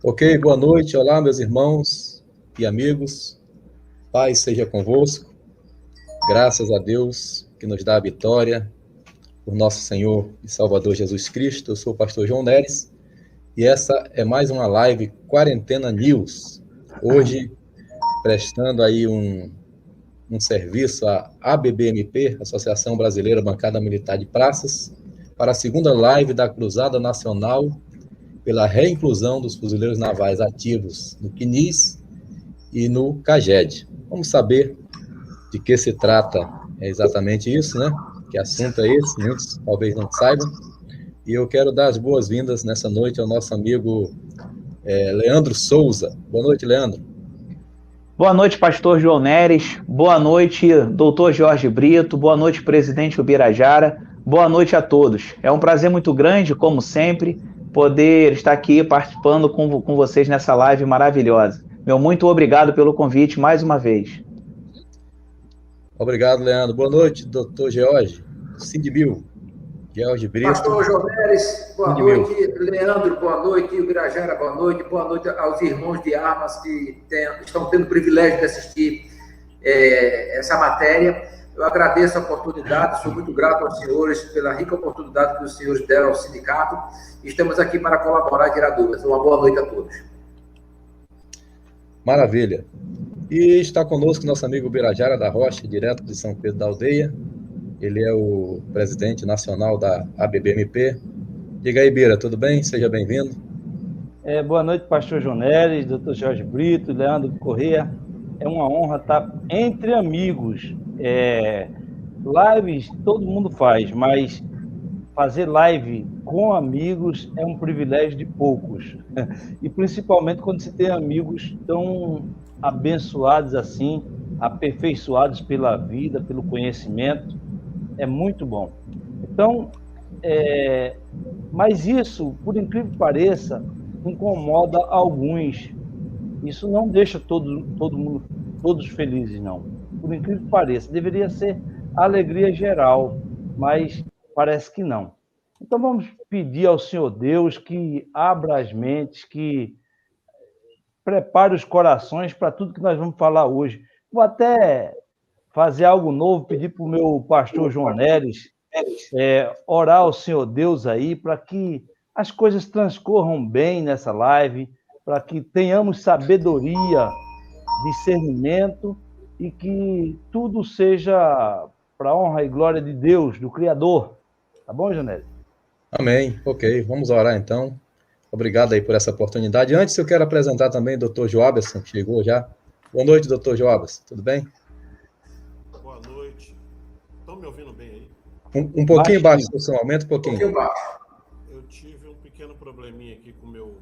Ok, boa noite, olá meus irmãos e amigos, paz seja convosco, graças a Deus que nos dá a vitória, por nosso Senhor e Salvador Jesus Cristo. Eu sou o pastor João Neres e essa é mais uma live Quarentena News, hoje prestando aí um serviço à ABBMP, Associação Brasileira Bancada Militar de Praças, para a segunda live da Cruzada Nacional pela reinclusão dos fuzileiros navais ativos no CNIS e no CAGED. Vamos saber de que se trata exatamente isso, né? Que assunto é esse? Muitos talvez não saibam. E eu quero dar as boas-vindas nessa noite ao nosso amigo Leandro Souza. Boa noite, Leandro. Boa noite, pastor João Neres. Boa noite, doutor Jorge Brito. Boa noite, presidente Ubirajara. Boa noite a todos. É um prazer muito grande, como sempre, poder estar aqui participando com vocês nessa live maravilhosa. Meu muito obrigado pelo convite mais uma vez. Obrigado, Leandro. Boa noite, doutor George. Sindmil. George Brito. Pastor João Neres, boa noite. Leandro, boa noite. Ubirajara, boa noite. Boa noite aos irmãos de armas que estão tendo o privilégio de assistir essa matéria. Eu agradeço a oportunidade, sou muito grato aos senhores pela rica oportunidade que os senhores deram ao sindicato. Estamos aqui para colaborar e tirar dúvidas. Uma boa noite a todos. Maravilha. E está conosco nosso amigo Ubirajara da Rocha, direto de São Pedro da Aldeia. Ele é o presidente nacional da ABBMP. Diga aí, Bira, tudo bem? Seja bem-vindo. Boa noite, pastor João Neres, doutor Jorge Brito, Leandro Corrêa. É uma honra estar entre amigos. Lives todo mundo faz, mas fazer live com amigos é um privilégio de poucos. E principalmente quando se tem amigos tão abençoados assim, aperfeiçoados pela vida, pelo conhecimento. É muito bom. Então, mas isso, por incrível que pareça, incomoda alguns. Isso não deixa todo mundo, todos felizes, não. Por incrível que pareça, deveria ser alegria geral, mas parece que não. Então vamos pedir ao Senhor Deus que abra as mentes, que prepare os corações para tudo que nós vamos falar hoje. Vou até fazer algo novo, pedir para o meu pastor João Neres orar ao Senhor Deus aí para que as coisas transcorram bem nessa live, para que tenhamos sabedoria, discernimento e que tudo seja para a honra e glória de Deus, do Criador. Tá bom, João Neres? Amém. Ok, vamos orar então. Obrigado aí por essa oportunidade. Antes, eu quero apresentar também o Dr. Joaberson, que chegou já. Boa noite, Dr. Joaberson. Tudo bem? Boa noite. Estão me ouvindo bem aí? Um pouquinho baixo, seu aumenta um pouquinho. Um pouquinho baixo. Eu tive um pequeno probleminha aqui com o meu...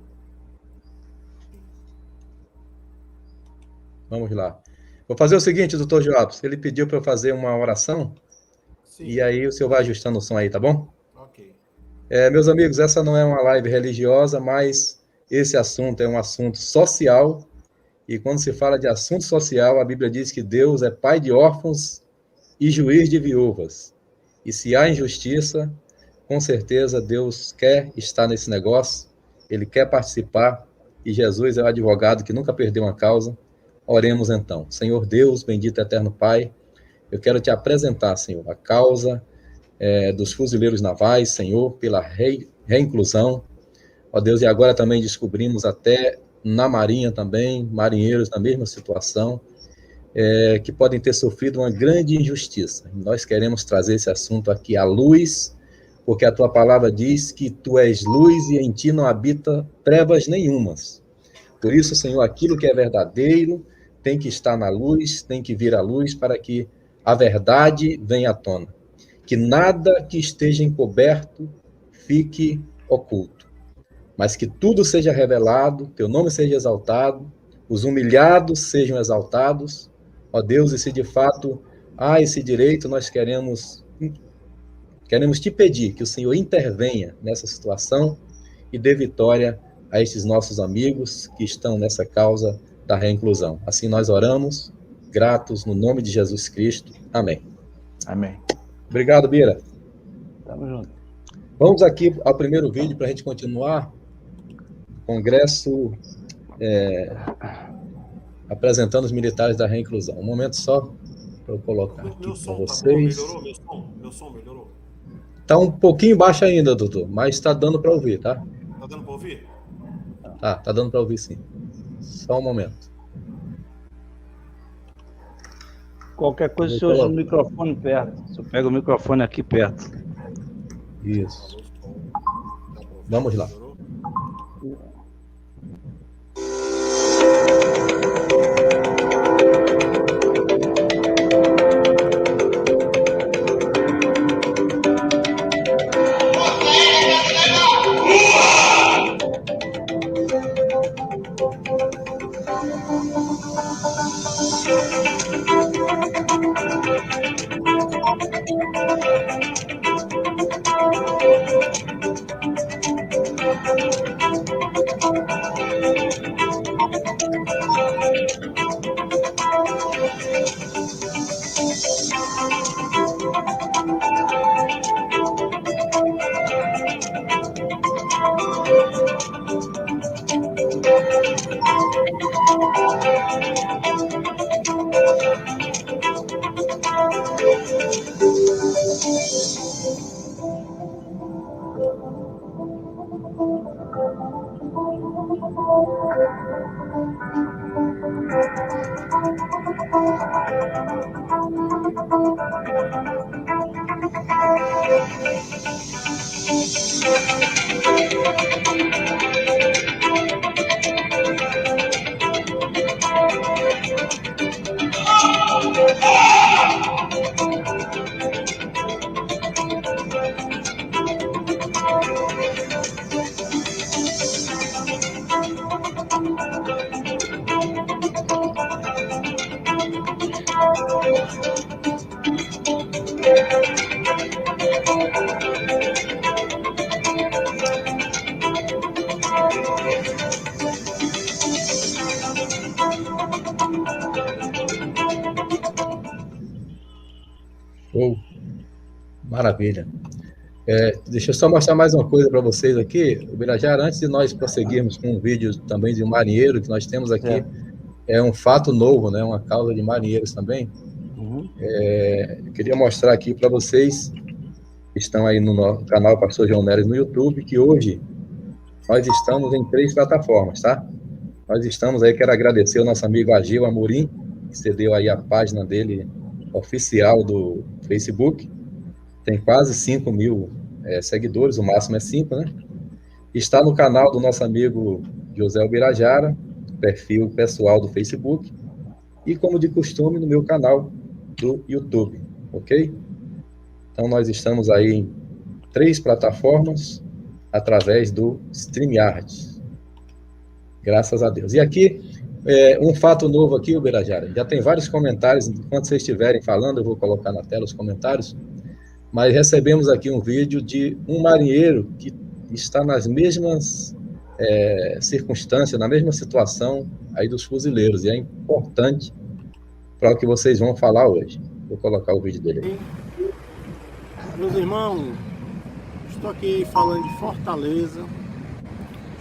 Vamos lá. Vou fazer o seguinte, Dr. Joaberson. Ele pediu para eu fazer uma oração. Sim. E aí o senhor vai ajustando o som aí, tá bom? Ok. Meus amigos, essa não é uma live religiosa, mas esse assunto é um assunto social. E quando se fala de assunto social, a Bíblia diz que Deus é pai de órfãos e juiz de viúvas. E se há injustiça, com certeza Deus quer estar nesse negócio, Ele quer participar, e Jesus é o advogado que nunca perdeu uma causa. Oremos então. Senhor Deus, bendito eterno Pai, eu quero te apresentar, Senhor, a causa dos fuzileiros navais, Senhor, pela reinclusão. Ó Deus, e agora também descobrimos até na Marinha também, marinheiros na mesma situação, que podem ter sofrido uma grande injustiça. Nós queremos trazer esse assunto aqui à luz, porque a tua palavra diz que tu és luz e em ti não habita trevas nenhumas. Por isso, Senhor, aquilo que é verdadeiro tem que estar na luz, tem que vir à luz para que a verdade venha à tona. Que nada que esteja encoberto fique oculto, mas que tudo seja revelado, teu nome seja exaltado, os humilhados sejam exaltados. Ó Deus, e se de fato há esse direito, nós queremos te pedir que o Senhor intervenha nessa situação e dê vitória a estes nossos amigos que estão nessa causa da reinclusão. Assim nós oramos, gratos no nome de Jesus Cristo. Amém. Amém. Obrigado, Bira. Tamo junto. Vamos aqui ao primeiro vídeo para a gente continuar. Congresso apresentando os militares da reinclusão. Um momento só para eu colocar aqui para vocês. Tá bom, melhorou? Meu som melhorou? Está um pouquinho baixo ainda, doutor, mas está dando para ouvir, tá? Tá dando para ouvir? Tá dando para ouvir, sim. Só um momento. Qualquer coisa, você usa o microfone perto. Você pega o microfone aqui perto. Isso. Vamos lá. Show. Maravilha. Deixa eu só mostrar mais uma coisa para vocês aqui. O Birajara, antes de nós prosseguirmos com um vídeo também de um marinheiro que nós temos aqui, é um fato novo, né? Uma causa de marinheiros também. Eu queria mostrar aqui para vocês que estão aí no canal Pastor João Neres no YouTube, que hoje nós estamos em 3 plataformas, tá? Nós estamos aí, quero agradecer ao nosso amigo Agil Amorim, que cedeu aí a página dele oficial do Facebook. Tem quase 5 mil seguidores, o máximo é 5, né? Está no canal do nosso amigo José Birajara, perfil pessoal do Facebook, e como de costume, no meu canal do YouTube, ok? Então, nós estamos aí em 3 plataformas, através do StreamYard. Graças a Deus. E aqui, um fato novo aqui, Birajara, já tem vários comentários, enquanto vocês estiverem falando, eu vou colocar na tela os comentários, mas recebemos aqui um vídeo de um marinheiro que está nas mesmas circunstâncias, na mesma situação aí dos fuzileiros, e é importante para o que vocês vão falar hoje. Vou colocar o vídeo dele aí. Meus irmãos, estou aqui falando de Fortaleza,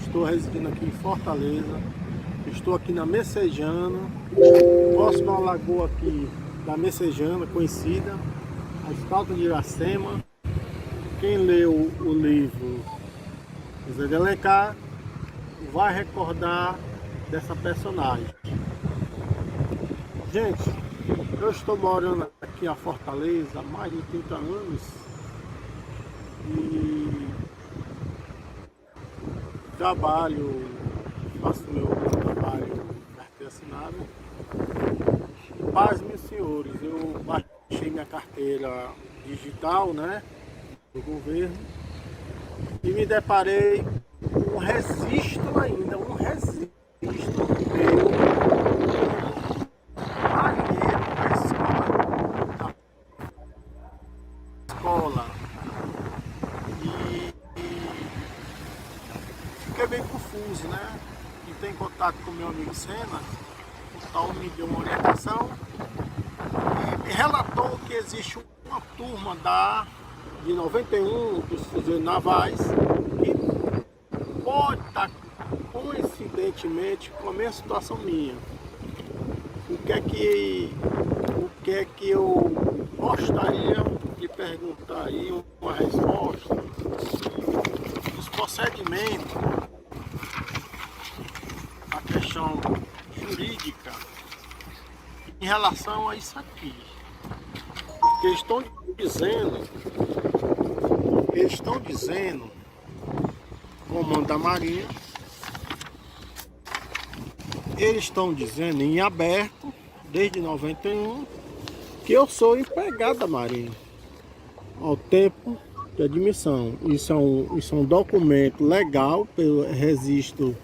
estou residindo aqui em Fortaleza, estou aqui na Messejana, próximo à lagoa aqui da Messejana, conhecida, a Estátua de Iracema. Quem leu o livro José de Alencar vai recordar dessa personagem. Gente, eu estou morando aqui em Fortaleza há mais de 30 anos e faço meu trabalho carteira assinada. Paz, meus senhores, eu baixei minha carteira digital, né, do governo, e me deparei com um registro ainda, meu marinheiro da escola. E fiquei bem confuso, né? Entrei em contato com meu amigo Senna, o tal me deu uma orientação e me relatou que existe uma turma de 91 dos fuzileiros navais que pode estar com coincidentemente com a minha situação minha. O que é que eu gostaria de perguntar aí, uma resposta, os procedimentos, a questão jurídica em relação a isso aqui. Porque eles estão dizendo, comando da Marinha, eles estão dizendo em aberto, desde 91, que eu sou empregado da Marinha, ao tempo de admissão. Isso é um documento legal, pelo registro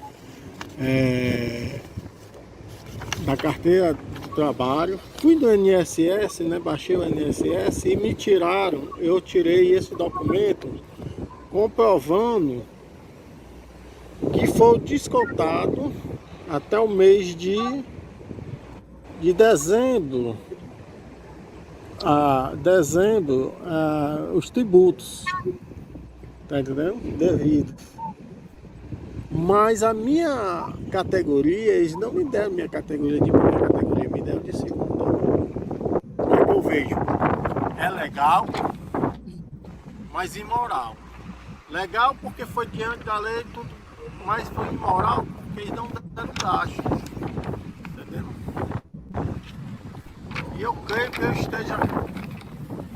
da carteira de trabalho. Fui do INSS, né, baixei o INSS e me tiraram. Eu tirei esse documento comprovando que foi descontado até o mês de dezembro, os tributos, tá entendendo? Devido. Mas a minha categoria, eles não me deram minha categoria de primeira categoria, me deram de segunda. O que eu vejo? É legal, mas imoral. Legal porque foi diante da lei, tudo, mas foi imoral porque eles não deram taxa. Entendeu? E eu creio que eu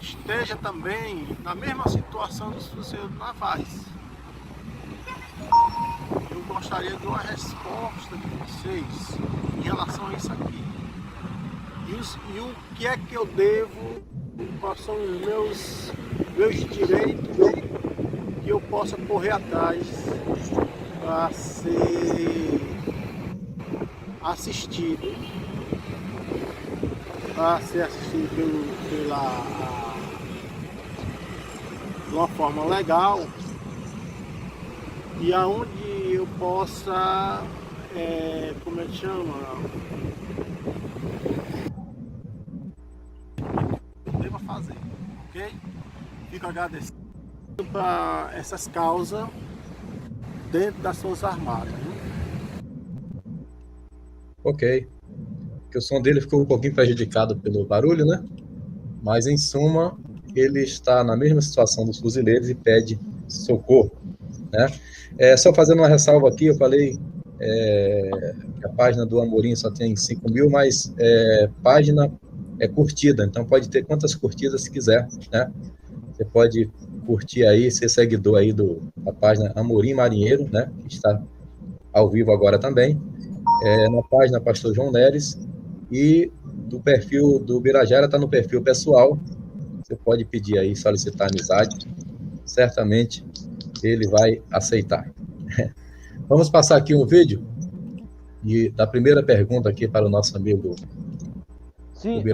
esteja também na mesma situação dos funcionários navais. Eu gostaria de uma resposta de vocês em relação a isso aqui. E o que é que eu devo, quais são os meus direitos que eu possa correr atrás para ser assistido, de uma forma legal, e aonde eu possa, como é que chama? Eu devo fazer, ok? Fico agradecido para essas causas dentro das Forças Armadas. Ok. Porque o som dele ficou um pouquinho prejudicado pelo barulho, né? Mas, em suma, ele está na mesma situação dos fuzileiros e pede socorro, né? Só fazendo uma ressalva aqui, eu falei que a página do Amorim só tem 5 mil, mas página curtida, então pode ter quantas curtidas se quiser, né? Você pode curtir aí, ser seguidor aí da página Amorim Marinheiro, né? Que está ao vivo agora também, na página Pastor João Neres, e do perfil do Birajara está no perfil pessoal. Você pode pedir aí, solicitar amizade, certamente ele vai aceitar. Vamos passar aqui um vídeo da primeira pergunta aqui para o nosso amigo. Sim,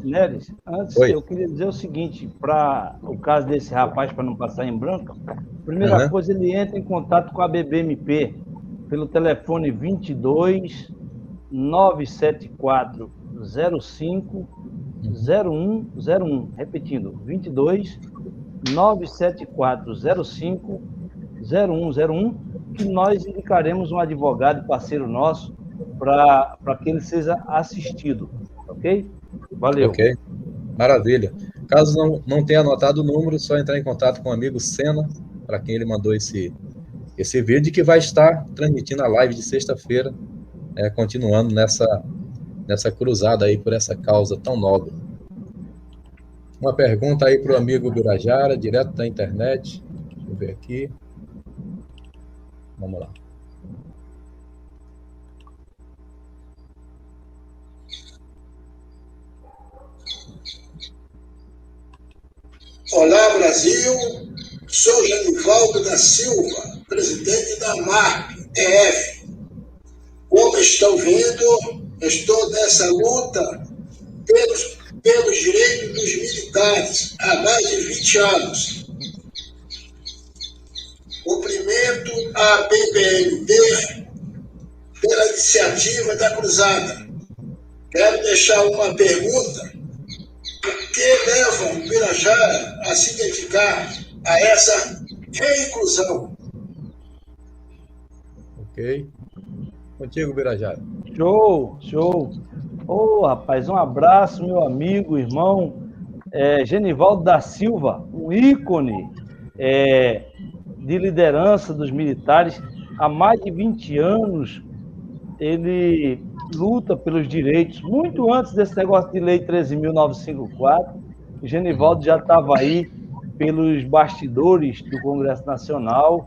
Neres, antes eu queria dizer o seguinte, para o caso desse rapaz, para não passar em branco, primeira coisa, ele entra em contato com a BBMP pelo telefone 22 974 05 0101, repetindo, 22 974 05 0101, que nós indicaremos um advogado parceiro nosso para que ele seja assistido, ok? Valeu. Ok, maravilha. Caso não tenha anotado o número, só entrar em contato com o amigo Senna, para quem ele mandou esse vídeo, que vai estar transmitindo a live de sexta-feira, continuando nessa cruzada aí por essa causa tão nobre. Uma pergunta aí para o amigo Birajara, direto da internet. Deixa eu ver aqui. Vamos lá. Olá, Brasil. Sou Genivaldo da Silva, presidente da MARP-EF. Como estão vendo, estou nessa luta pelos direitos dos militares há mais de 20 anos. Cumprimento a BBMP pela iniciativa da Cruzada. Quero deixar uma pergunta. O que leva o Birajara a se dedicar a essa reinclusão? Ok? Contigo, Birajara. Show, show. Ô, rapaz, um abraço, meu amigo, irmão, Genivaldo da Silva, um ícone de liderança dos militares. Há mais de 20 anos, ele luta pelos direitos. Muito antes desse negócio de Lei 13.954, o Genivaldo já estava aí pelos bastidores do Congresso Nacional,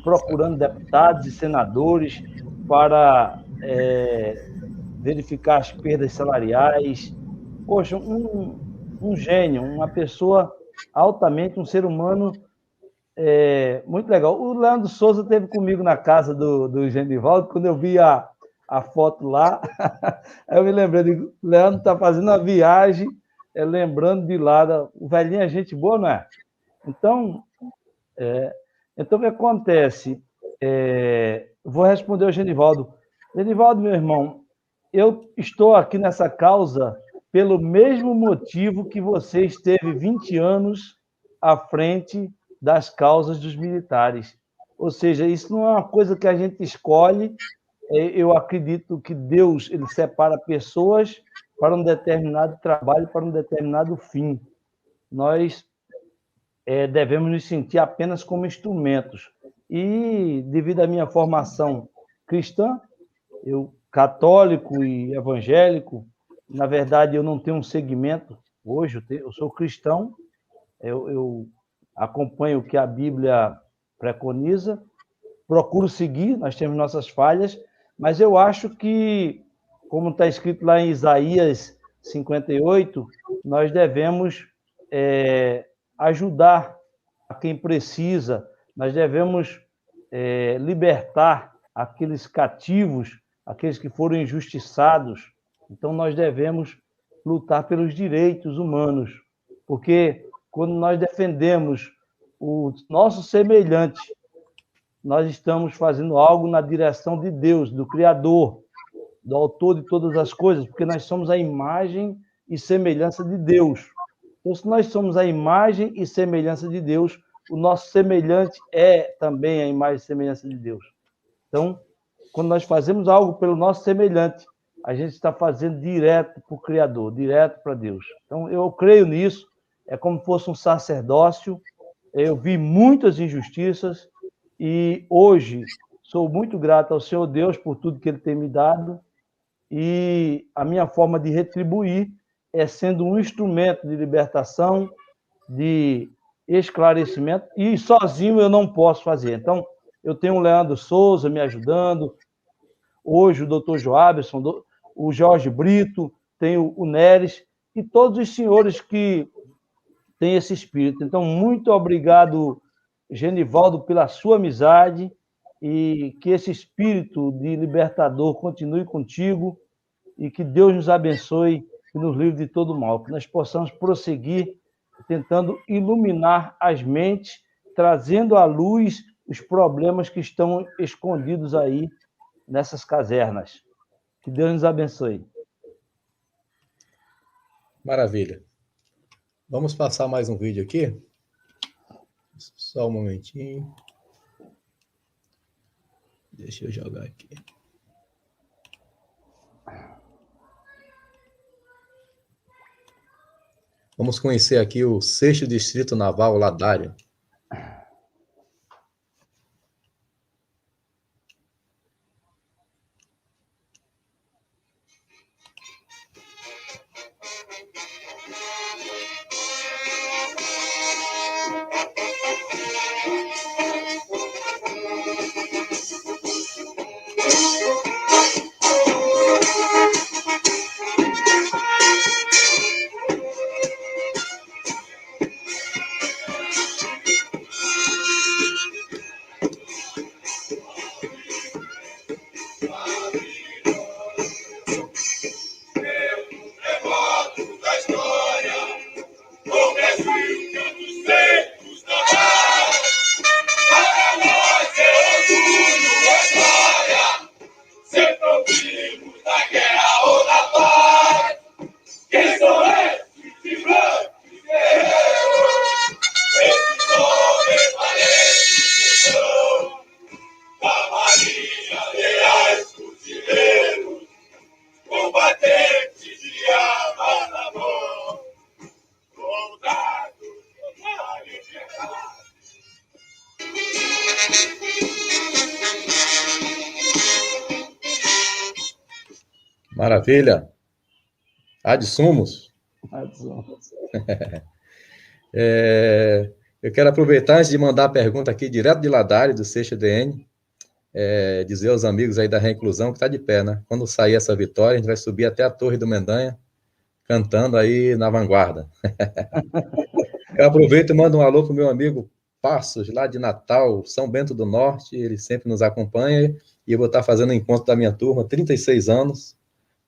procurando deputados e senadores para verificar as perdas salariais. Poxa, um gênio, uma pessoa altamente, um ser humano muito legal. O Leandro Souza esteve comigo na casa do Genivaldo, quando eu vi a foto lá, aí eu me lembrei, o Leandro está fazendo uma viagem, lembrando de lá, o velhinho é gente boa, não é? Então, o que acontece? Vou responder ao Genivaldo. Genivaldo, meu irmão, eu estou aqui nessa causa pelo mesmo motivo que você esteve 20 anos à frente das causas dos militares. Ou seja, isso não é uma coisa que a gente escolhe. Eu acredito que Deus ele separa pessoas para um determinado trabalho, para um determinado fim. Nós devemos nos sentir apenas como instrumentos. E, devido à minha formação cristã, eu católico e evangélico, na verdade, eu não tenho um segmento. Hoje eu sou cristão, eu acompanho o que a Bíblia preconiza, procuro seguir, nós temos nossas falhas, mas eu acho que, como está escrito lá em Isaías 58, nós devemos ajudar a quem precisa, nós devemos libertar aqueles cativos, aqueles que foram injustiçados. Então, nós devemos lutar pelos direitos humanos, porque quando nós defendemos o nosso semelhante, nós estamos fazendo algo na direção de Deus, do Criador, do Autor de todas as coisas, porque nós somos a imagem e semelhança de Deus. Então, se nós somos a imagem e semelhança de Deus, o nosso semelhante é também a imagem e semelhança de Deus. Então, quando nós fazemos algo pelo nosso semelhante, a gente está fazendo direto para o Criador, direto para Deus. Então, eu creio nisso, é como se fosse um sacerdócio. Eu vi muitas injustiças e hoje sou muito grato ao Senhor Deus por tudo que Ele tem me dado, e a minha forma de retribuir é sendo um instrumento de libertação, de esclarecimento, e sozinho eu não posso fazer. Então, eu tenho o Leandro Souza me ajudando, hoje o doutor Joabson, o Jorge Brito, tenho o Neres, e todos os senhores que têm esse espírito. Então, muito obrigado, Genivaldo, pela sua amizade, e que esse espírito de libertador continue contigo, e que Deus nos abençoe e nos livre de todo mal, que nós possamos prosseguir tentando iluminar as mentes, trazendo à luz os problemas que estão escondidos aí nessas casernas. Que Deus nos abençoe. Maravilha. Vamos passar mais um vídeo aqui. Só um momentinho. Deixa eu jogar aqui. Vamos conhecer aqui o 6º Distrito Naval Ladário. Maravilha. Ad sumos. Eu quero aproveitar, antes de mandar a pergunta aqui, direto de Ladares, do Sexto DN, dizer aos amigos aí da Reinclusão que está de pé, né? Quando sair essa vitória, a gente vai subir até a Torre do Mendanha, cantando aí na vanguarda. Eu aproveito e mando um alô para o meu amigo Passos, lá de Natal, São Bento do Norte, ele sempre nos acompanha, e eu vou estar fazendo o encontro da minha turma, 36 anos,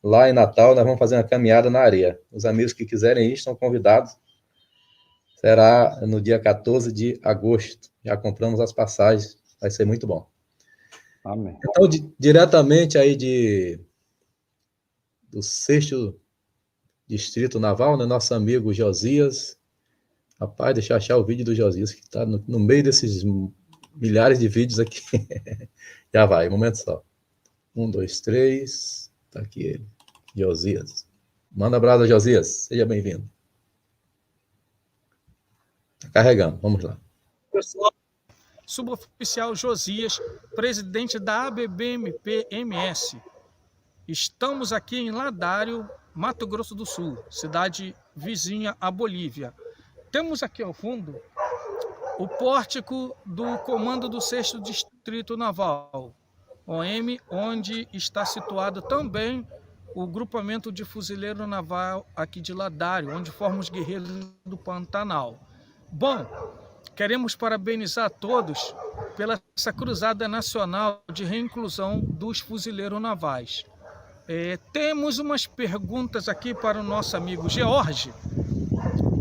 lá em Natal, nós vamos fazer uma caminhada na areia. Os amigos que quiserem ir estão convidados. Será no dia 14 de agosto. Já compramos as passagens, vai ser muito bom. Amém. Então, diretamente aí do 6º Distrito Naval, né, nosso amigo Josias. Rapaz, deixa eu achar o vídeo do Josias, que está no meio desses milhares de vídeos aqui. Já vai, um momento só. 1, 2, 3... Está aqui ele, Josias. Manda um abraço, Josias. Seja bem-vindo. Está carregando, vamos lá. Pessoal, suboficial Josias, presidente da ABBMP-MS. Estamos aqui em Ladário, Mato Grosso do Sul, cidade vizinha à Bolívia. Temos aqui ao fundo o pórtico do comando do 6º Distrito Naval, OM, onde está situado também o grupamento de fuzileiro naval aqui de Ladário, onde formam os guerreiros do Pantanal. Bom, queremos parabenizar a todos pela essa cruzada nacional de reinclusão dos fuzileiros navais. Temos umas perguntas aqui para o nosso amigo George,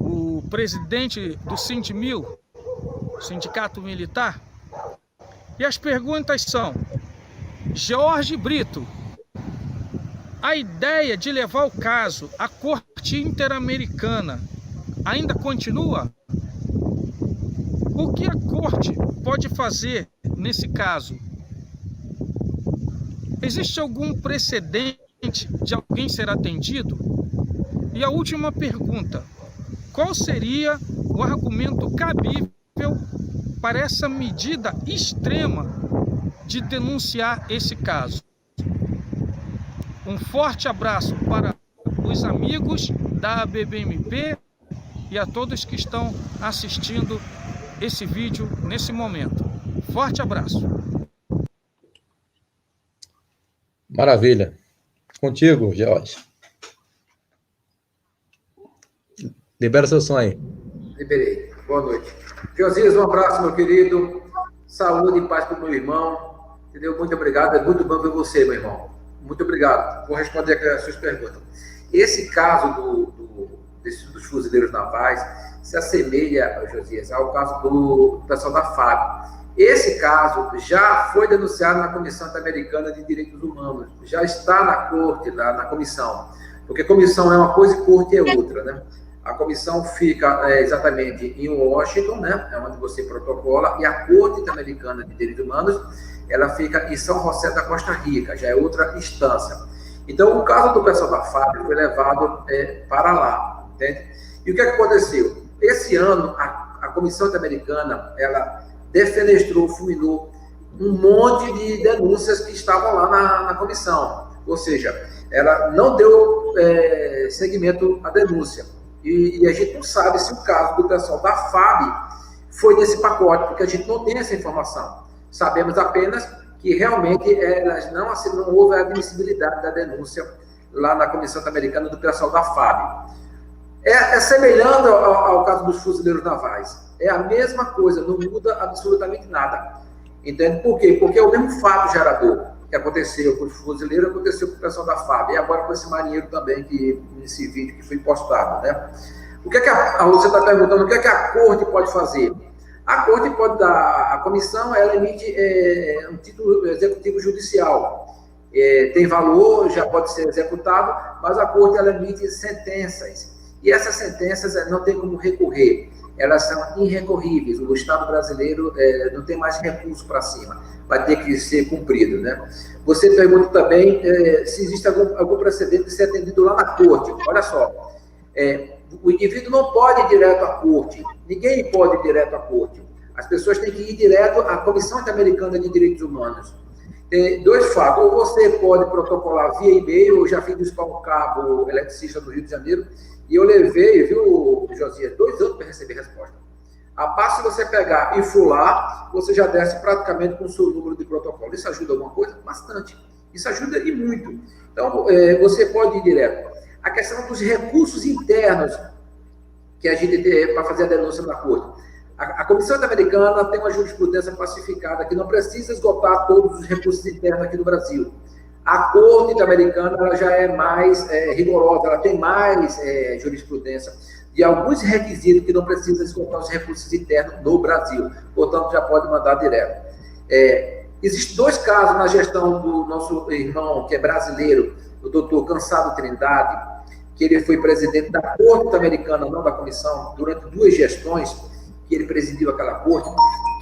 o presidente do Sindmil, Sindicato Militar, e as perguntas são: Jorge Brito, a ideia de levar o caso à Corte Interamericana ainda continua? O que a Corte pode fazer nesse caso? Existe algum precedente de alguém ser atendido? E a última pergunta: qual seria o argumento cabível para essa medida extrema de denunciar esse caso? Um forte abraço para os amigos da ABBMP e a todos que estão assistindo esse vídeo nesse momento. Forte abraço. Maravilha. Contigo, Jorge. Libera seu som aí. Liberei. Boa noite. Josias, um abraço, meu querido. Saúde e paz para o meu irmão. Entendeu? Muito obrigado. É muito bom ver você, meu irmão. Muito obrigado. Vou responder aqui as suas perguntas. Esse caso dos fuzileiros navais se assemelha, Josias, ao caso do pessoal da FAB. Esse caso já foi denunciado na Comissão Interamericana de Direitos Humanos. Já está na corte, na comissão. Porque comissão é uma coisa e corte é outra, né? A comissão fica exatamente em Washington, né? É onde você protocola, e a Corte Interamericana de Direitos Humanos, ela fica em São José da Costa Rica, já é outra instância. Então, o caso do pessoal da FAB foi levado para lá, entende? E o que aconteceu? Esse ano, a Comissão Interamericana, ela defenestrou, fulminou um monte de denúncias que estavam lá na comissão. Ou seja, ela não deu seguimento à denúncia. E a gente não sabe se o caso do pessoal da FAB foi nesse pacote, porque a gente não tem essa informação. Sabemos apenas que realmente não houve a admissibilidade da denúncia lá na Comissão Interamericana do pessoal da FAB. Semelhante ao caso dos fuzileiros navais. É a mesma coisa, não muda absolutamente nada. Entende? Por quê? Porque é o mesmo fato gerador que aconteceu com os fuzileiros, aconteceu com o pessoal da FAB, e agora com esse marinheiro também, nesse vídeo que foi postado, né? O que é que você está perguntando, o que é que a Corte pode fazer? A Corte pode dar, a comissão, ela emite um título executivo judicial. Tem valor, já pode ser executado, mas a Corte, ela emite sentenças. E essas sentenças não tem como recorrer. Elas são irrecorríveis. O Estado brasileiro não tem mais recurso para cima. Vai ter que ser cumprido, né? Você pergunta também se existe algum precedente de ser atendido lá na Corte. Olha só, o indivíduo não pode ir direto à Corte. Ninguém pode ir direto à Corte. As pessoas têm que ir direto à Comissão Interamericana de Direitos Humanos. tem dois fatos. Ou você pode protocolar via e-mail, eu já fiz isso para um cabo eletricista do Rio de Janeiro, e eu levei, viu, Josias, 2 anos para receber resposta. A parte, se você pegar e for lá, você já desce praticamente com o seu número de protocolo. Isso ajuda alguma coisa? Bastante. Isso ajuda e muito. Então, você pode ir direto. A questão dos recursos internos que a gente tem para fazer a denúncia na corte. A Comissão Interamericana tem uma jurisprudência classificada que não precisa esgotar todos os recursos internos aqui no Brasil. A Corte Interamericana ela já é mais rigorosa, ela tem mais jurisprudência de alguns requisitos que não precisa esgotar os recursos internos no Brasil. Portanto, já pode mandar direto. Existem 2 casos na gestão do nosso irmão, que é brasileiro, o doutor Cansado Trindade, que ele foi presidente da Corte Interamericana, não da Comissão, durante 2 gestões, que ele presidiu aquela corte,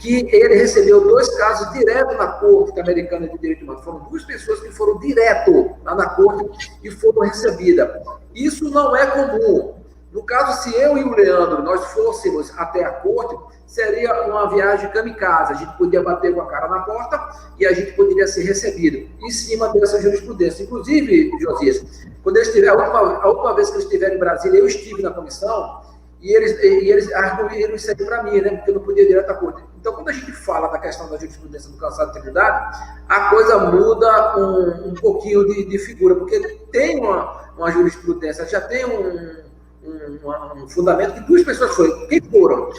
que ele recebeu 2 casos direto na Corte Interamericana de Direitos Humanos. Foram 2 pessoas que foram direto lá na corte e foram recebidas. Isso não é comum. No caso, se eu e o Leandro, nós fôssemos até a corte, seria uma viagem kamikaze. A gente podia bater com a cara na porta e a gente poderia ser recebido em cima dessa jurisprudência. Inclusive, Josias, quando eles estiverem, a última vez que eles estiverem em Brasília, eu estive na comissão e eles arguíram isso aí para mim, né? Porque eu não podia ir direto à corte. Então, quando a gente fala da questão da jurisprudência do Cansado de Trindade, a coisa muda um pouquinho de figura, porque tem uma jurisprudência, já tem um fundamento que 2 pessoas foram. Quem foram?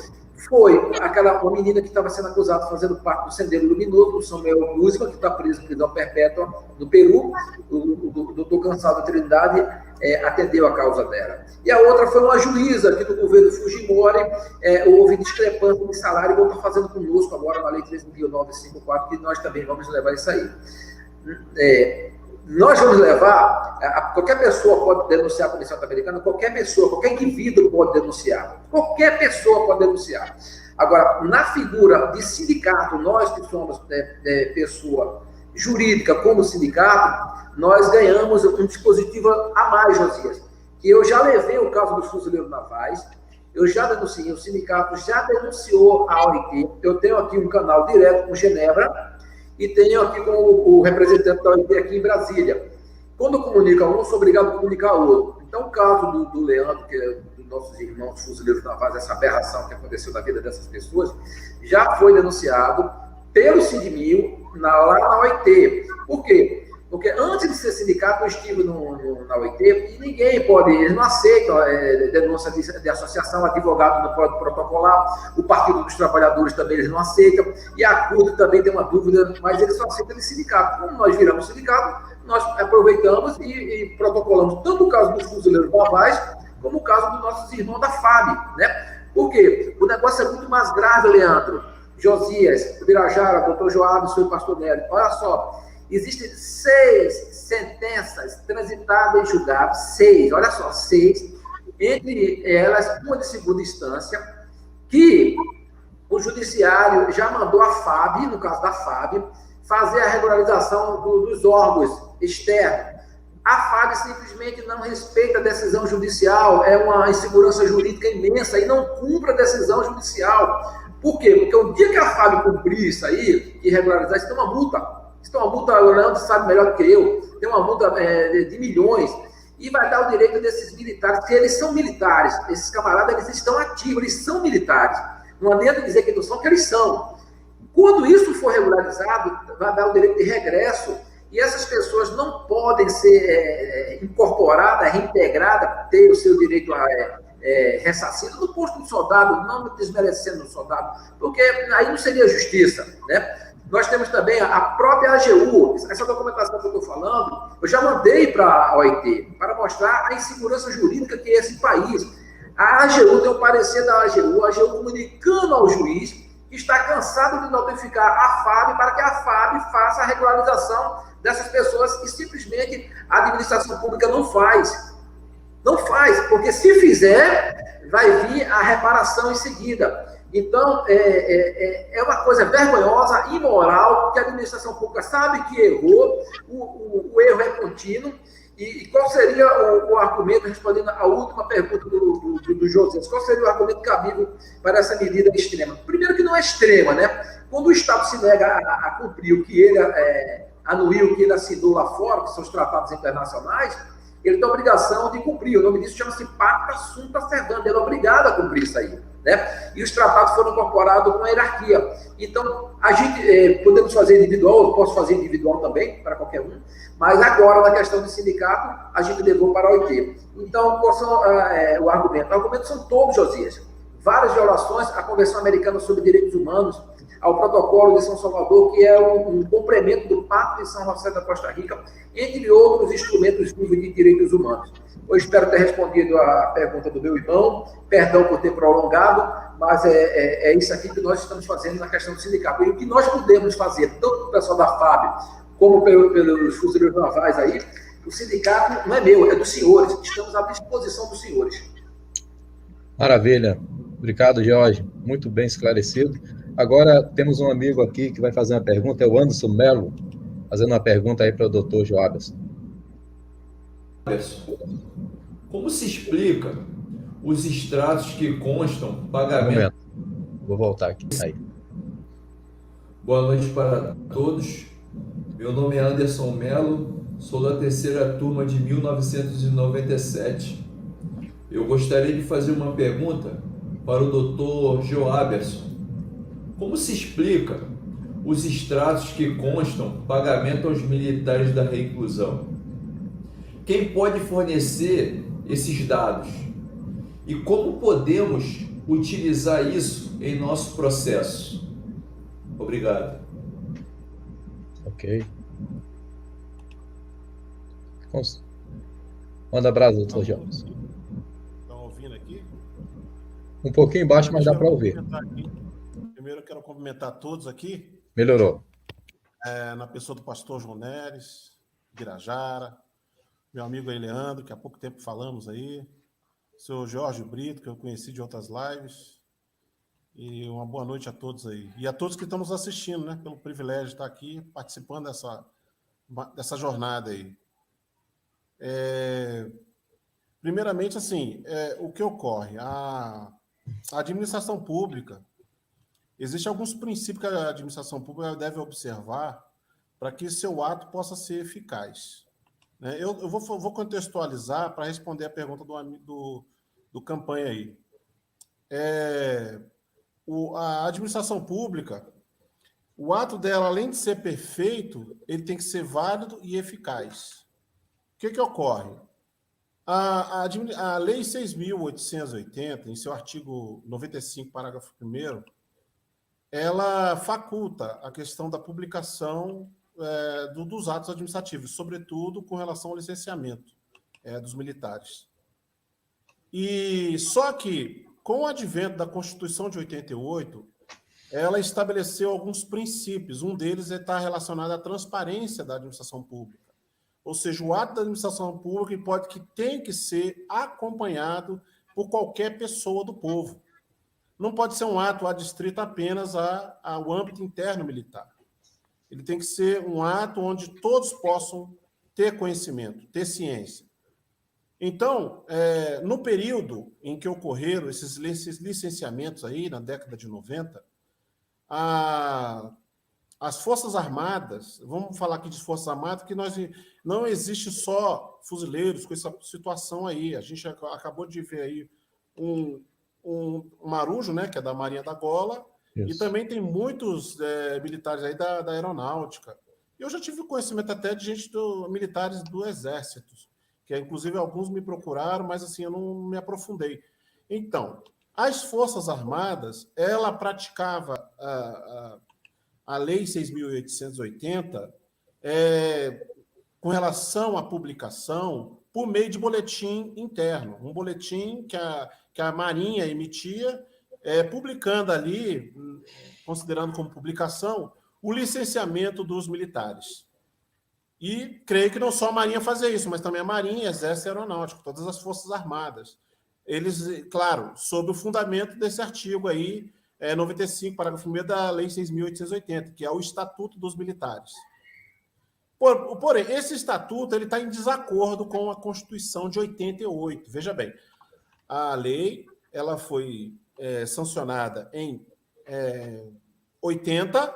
Foi uma menina que estava sendo acusada fazendo parte do Sendeiro Luminoso, o Samuel Guzman, que está preso em prisão perpétua no Peru. O doutor Cansado Trindade atendeu a causa dela. E a outra foi uma juíza que no governo Fujimori houve discrepância de salário, igual está fazendo conosco agora na Lei 13.954, que nós também vamos levar isso aí. Nós vamos levar, qualquer pessoa pode denunciar a Comissão Interamericana, qualquer pessoa, qualquer indivíduo pode denunciar. Qualquer pessoa pode denunciar. Agora, na figura de sindicato, nós que somos pessoa jurídica como sindicato, nós ganhamos um dispositivo a mais, Josias, que eu já levei o caso dos fuzileiros navais, eu já denunciei, o sindicato já denunciou a OIT, eu tenho aqui um canal direto com Genebra, e tenho aqui com o representante da OIT aqui em Brasília. Quando comunica um, sou obrigado a comunicar o outro. Então, o caso do Leandro, que é dos nossos irmãos fuzileiros navais, essa aberração que aconteceu na vida dessas pessoas, já foi denunciado pelo Sindimil lá na OIT. Por quê? Porque antes de ser sindicato, eu estive na OIT e ninguém pode, eles não aceitam denúncia de associação, advogado não pode protocolar, o Partido dos Trabalhadores também eles não aceitam, e a CUT também tem uma dúvida, mas eles só aceitam de sindicato. Como nós viramos sindicato, nós aproveitamos e protocolamos tanto o caso dos fuzileiros navais, como o caso dos nossos irmãos da FAB, né? Por quê? O negócio é muito mais grave, Leandro, Josias, Birajara, doutor Joab, senhor pastor Nélio. Olha só, existem 6 sentenças transitadas em julgado, 6, olha só, 6, entre elas, uma de segunda instância, que o judiciário já mandou a FAB, no caso da FAB, fazer a regularização dos órgãos externos. A FAB simplesmente não respeita a decisão judicial, é uma insegurança jurídica imensa e não cumpre a decisão judicial. Por quê? Porque o dia que a FAB cumprir isso aí, e regularizar, isso tem uma multa. Isso tem uma multa, o Leandro sabe melhor do que eu, tem uma multa de milhões, e vai dar o direito desses militares, porque eles são militares, esses camaradas, eles estão ativos, eles são militares. Não adianta dizer que não são, porque eles são. Quando isso for regularizado, vai dar o direito de regresso, e essas pessoas não podem ser incorporadas, reintegradas, ter o seu direito a ressarcido no posto de soldado, não desmerecendo o soldado, porque aí não seria justiça, né? Nós temos também a própria AGU, essa documentação que eu estou falando, eu já mandei para a OIT, para mostrar a insegurança jurídica que é esse país. A AGU tem um parecer da AGU comunicando ao juiz que está cansado de notificar a FAB para que a FAB faça a regularização dessas pessoas e simplesmente a administração pública não faz. Não faz, porque se fizer, vai vir a reparação em seguida. Então, é uma coisa vergonhosa, imoral, que a administração pública sabe que errou, o erro é contínuo, e qual seria o argumento, respondendo à última pergunta do José, qual seria o argumento cabível para essa medida extrema? Primeiro que não é extrema, né? Quando o Estado se nega a cumprir o que ele anuir o que ele assinou lá fora, que são os tratados internacionais, ele tem a obrigação de cumprir. O nome disso chama-se Pacta Sunt Servanda. Ele é obrigado a cumprir isso aí, né? E os tratados foram incorporados com a hierarquia. Então, a gente podemos fazer individual, eu posso fazer individual também, para qualquer um, mas agora, na questão do sindicato, a gente levou para a OIT. Então, qual são o argumento? O argumento são todos, Josias. Várias violações à Convenção Americana sobre Direitos Humanos, ao Protocolo de São Salvador, que é um complemento do Pacto de São José da Costa Rica, entre outros instrumentos vivos de direitos humanos. Eu espero ter respondido a pergunta do meu irmão, perdão por ter prolongado, mas é isso aqui que nós estamos fazendo na questão do sindicato. E o que nós podemos fazer, tanto o pessoal da FAB, como pelos fuzileiros navais aí, o sindicato não é meu, é dos senhores. Estamos à disposição dos senhores. Maravilha. Obrigado, Jorge. Muito bem esclarecido. Agora temos um amigo aqui que vai fazer uma pergunta, é o Anderson Melo, fazendo uma pergunta aí para o doutor Joabas. Como se explica os extratos que constam pagamento? Vou voltar aqui. Aí. Boa noite para todos. Meu nome é Anderson Melo, sou da terceira turma de 1997. Eu gostaria de fazer uma pergunta para o doutor Joaberson. Como se explica os extratos que constam pagamento aos militares da reclusão? Quem pode fornecer esses dados? E como podemos utilizar isso em nosso processo? Obrigado. Ok. Manda abraço, doutor Jones. Estão ouvindo aqui? Um pouquinho baixo, mas dá para ouvir. Primeiro eu quero cumprimentar todos aqui. Melhorou. Na pessoa do pastor João Neres, Birajara, meu amigo aí, Leandro, que há pouco tempo falamos aí, seu Jorge Brito, que eu conheci de outras lives, e uma boa noite a todos aí. E a todos que estão nos assistindo, né, pelo privilégio de estar aqui participando dessa jornada aí. Primeiramente, assim, o que ocorre? A administração pública, existem alguns princípios que a administração pública deve observar para que seu ato possa ser eficaz. Eu vou contextualizar para responder a pergunta do campanha aí. A administração pública, o ato dela, além de ser perfeito, ele tem que ser válido e eficaz. O que ocorre? A Lei 6.880, em seu artigo 95, parágrafo 1º, ela faculta a questão da publicação dos atos administrativos, sobretudo com relação ao licenciamento dos militares. E só que, com o advento da Constituição de 88, ela estabeleceu alguns princípios. Um deles está relacionado à transparência da administração pública. Ou seja, o ato da administração pública tem que ser acompanhado por qualquer pessoa do povo. Não pode ser um ato adstrito apenas ao âmbito interno militar. Ele tem que ser um ato onde todos possam ter conhecimento, ter ciência. Então, no período em que ocorreram esses licenciamentos aí, na década de 90, as Forças Armadas, vamos falar aqui de Forças Armadas, que não existe só fuzileiros com essa situação aí. A gente acabou de ver aí um marujo, né, que é da Marinha da Gola, isso. E também tem muitos militares aí da aeronáutica. Eu já tive conhecimento até de militares do Exército, que inclusive alguns me procuraram, mas assim, eu não me aprofundei. Então, as Forças Armadas, ela praticava a Lei 6.880 com relação à publicação por meio de boletim interno, um boletim que a Marinha emitia, publicando ali, considerando como publicação, o licenciamento dos militares. E creio que não só a Marinha fazia isso, mas também a Marinha, Exército e Aeronáutica, todas as Forças Armadas. Eles, claro, sob o fundamento desse artigo aí, 95, parágrafo 1º da Lei 6.880, que é o Estatuto dos Militares. Porém, esse estatuto está em desacordo com a Constituição de 88. Veja bem, a lei ela foi sancionada em 80,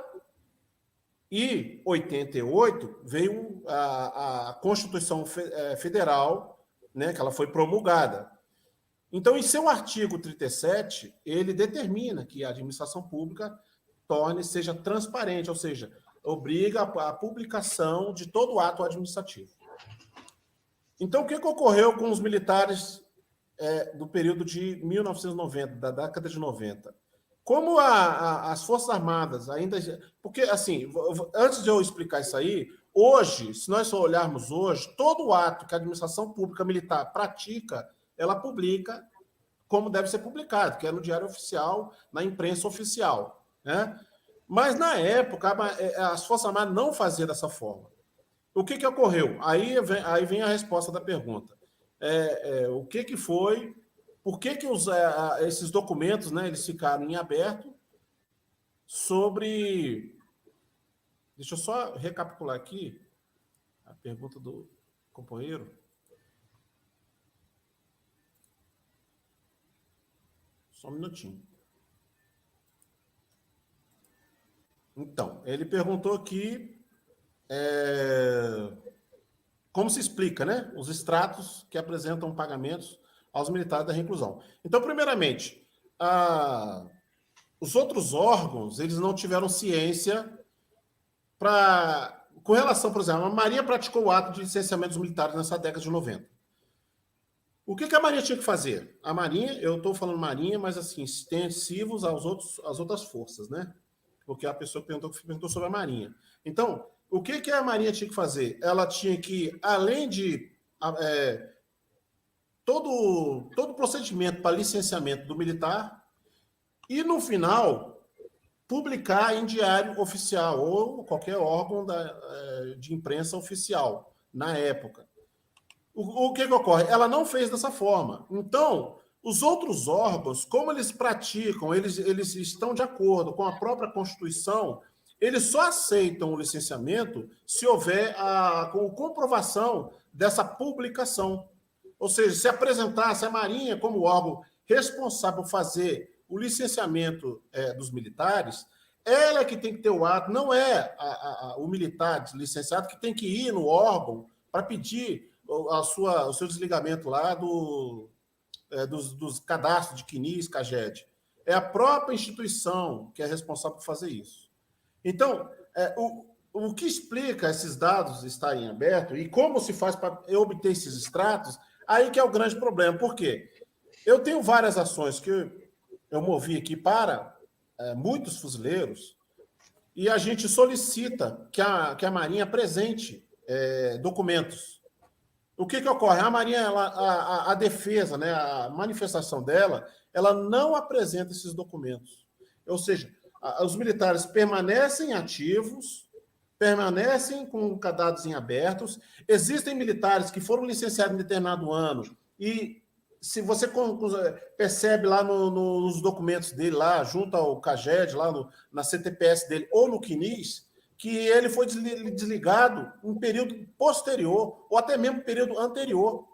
E 88 veio a Constituição Federal, né, que ela foi promulgada. Então, em seu artigo 37, ele determina que a administração pública seja transparente, ou seja, obriga a publicação de todo ato administrativo. Então, o que ocorreu com os militares do período de 1990, da década de 90? Como as Forças Armadas ainda... Porque, assim, antes de eu explicar isso aí, hoje, se nós só olharmos hoje, todo ato que a administração pública militar pratica, ela publica como deve ser publicado, que é no Diário Oficial, na imprensa oficial, né? Mas, na época, as Forças Armadas não faziam dessa forma. O que ocorreu? Aí vem a resposta da pergunta. O que foi... Por que esses documentos, né, eles ficaram em aberto sobre... Deixa eu só recapitular aqui a pergunta do companheiro. Só um minutinho. Então, ele perguntou aqui como se explica, né, os extratos que apresentam pagamentos aos militares da reclusão. Então, primeiramente, os outros órgãos, eles não tiveram ciência com relação, por exemplo, a Marinha praticou o ato de licenciamento dos militares nessa década de 90. O que a Marinha tinha que fazer? A Marinha, eu estou falando Marinha, mas assim, extensivos às outras forças, né? Porque a pessoa perguntou sobre a Marinha. Então, o que a Marinha tinha que fazer? Ela tinha que, além de todo o procedimento para licenciamento do militar, e no final, publicar em diário oficial ou qualquer órgão de imprensa oficial, na época. O que ocorre? Ela não fez dessa forma. Então, os outros órgãos, como eles praticam, eles estão de acordo com a própria Constituição, eles só aceitam o licenciamento se houver com comprovação dessa publicação. Ou seja, se apresentasse a Marinha como órgão responsável por fazer o licenciamento dos militares, ela que tem que ter o ato, não é o militar licenciado que tem que ir no órgão para pedir o seu desligamento lá dos cadastros de CNIS, CAGED. É a própria instituição que é responsável por fazer isso. Então, o que explica esses dados estarem abertos e como se faz para obter esses extratos, aí que é o grande problema. Por quê? Eu tenho várias ações que eu movi aqui para muitos fuzileiros e a gente solicita que a Marinha apresente documentos. O que ocorre? A Marinha, a defesa, né, a manifestação dela, ela não apresenta esses documentos. Ou seja, os militares permanecem ativos, permanecem com cadastros em abertos. Existem militares que foram licenciados em determinado ano e se você percebe lá nos documentos dele, lá junto ao CAGED, lá na CTPS dele, ou no CNIS, que ele foi desligado em período posterior, ou até mesmo período anterior.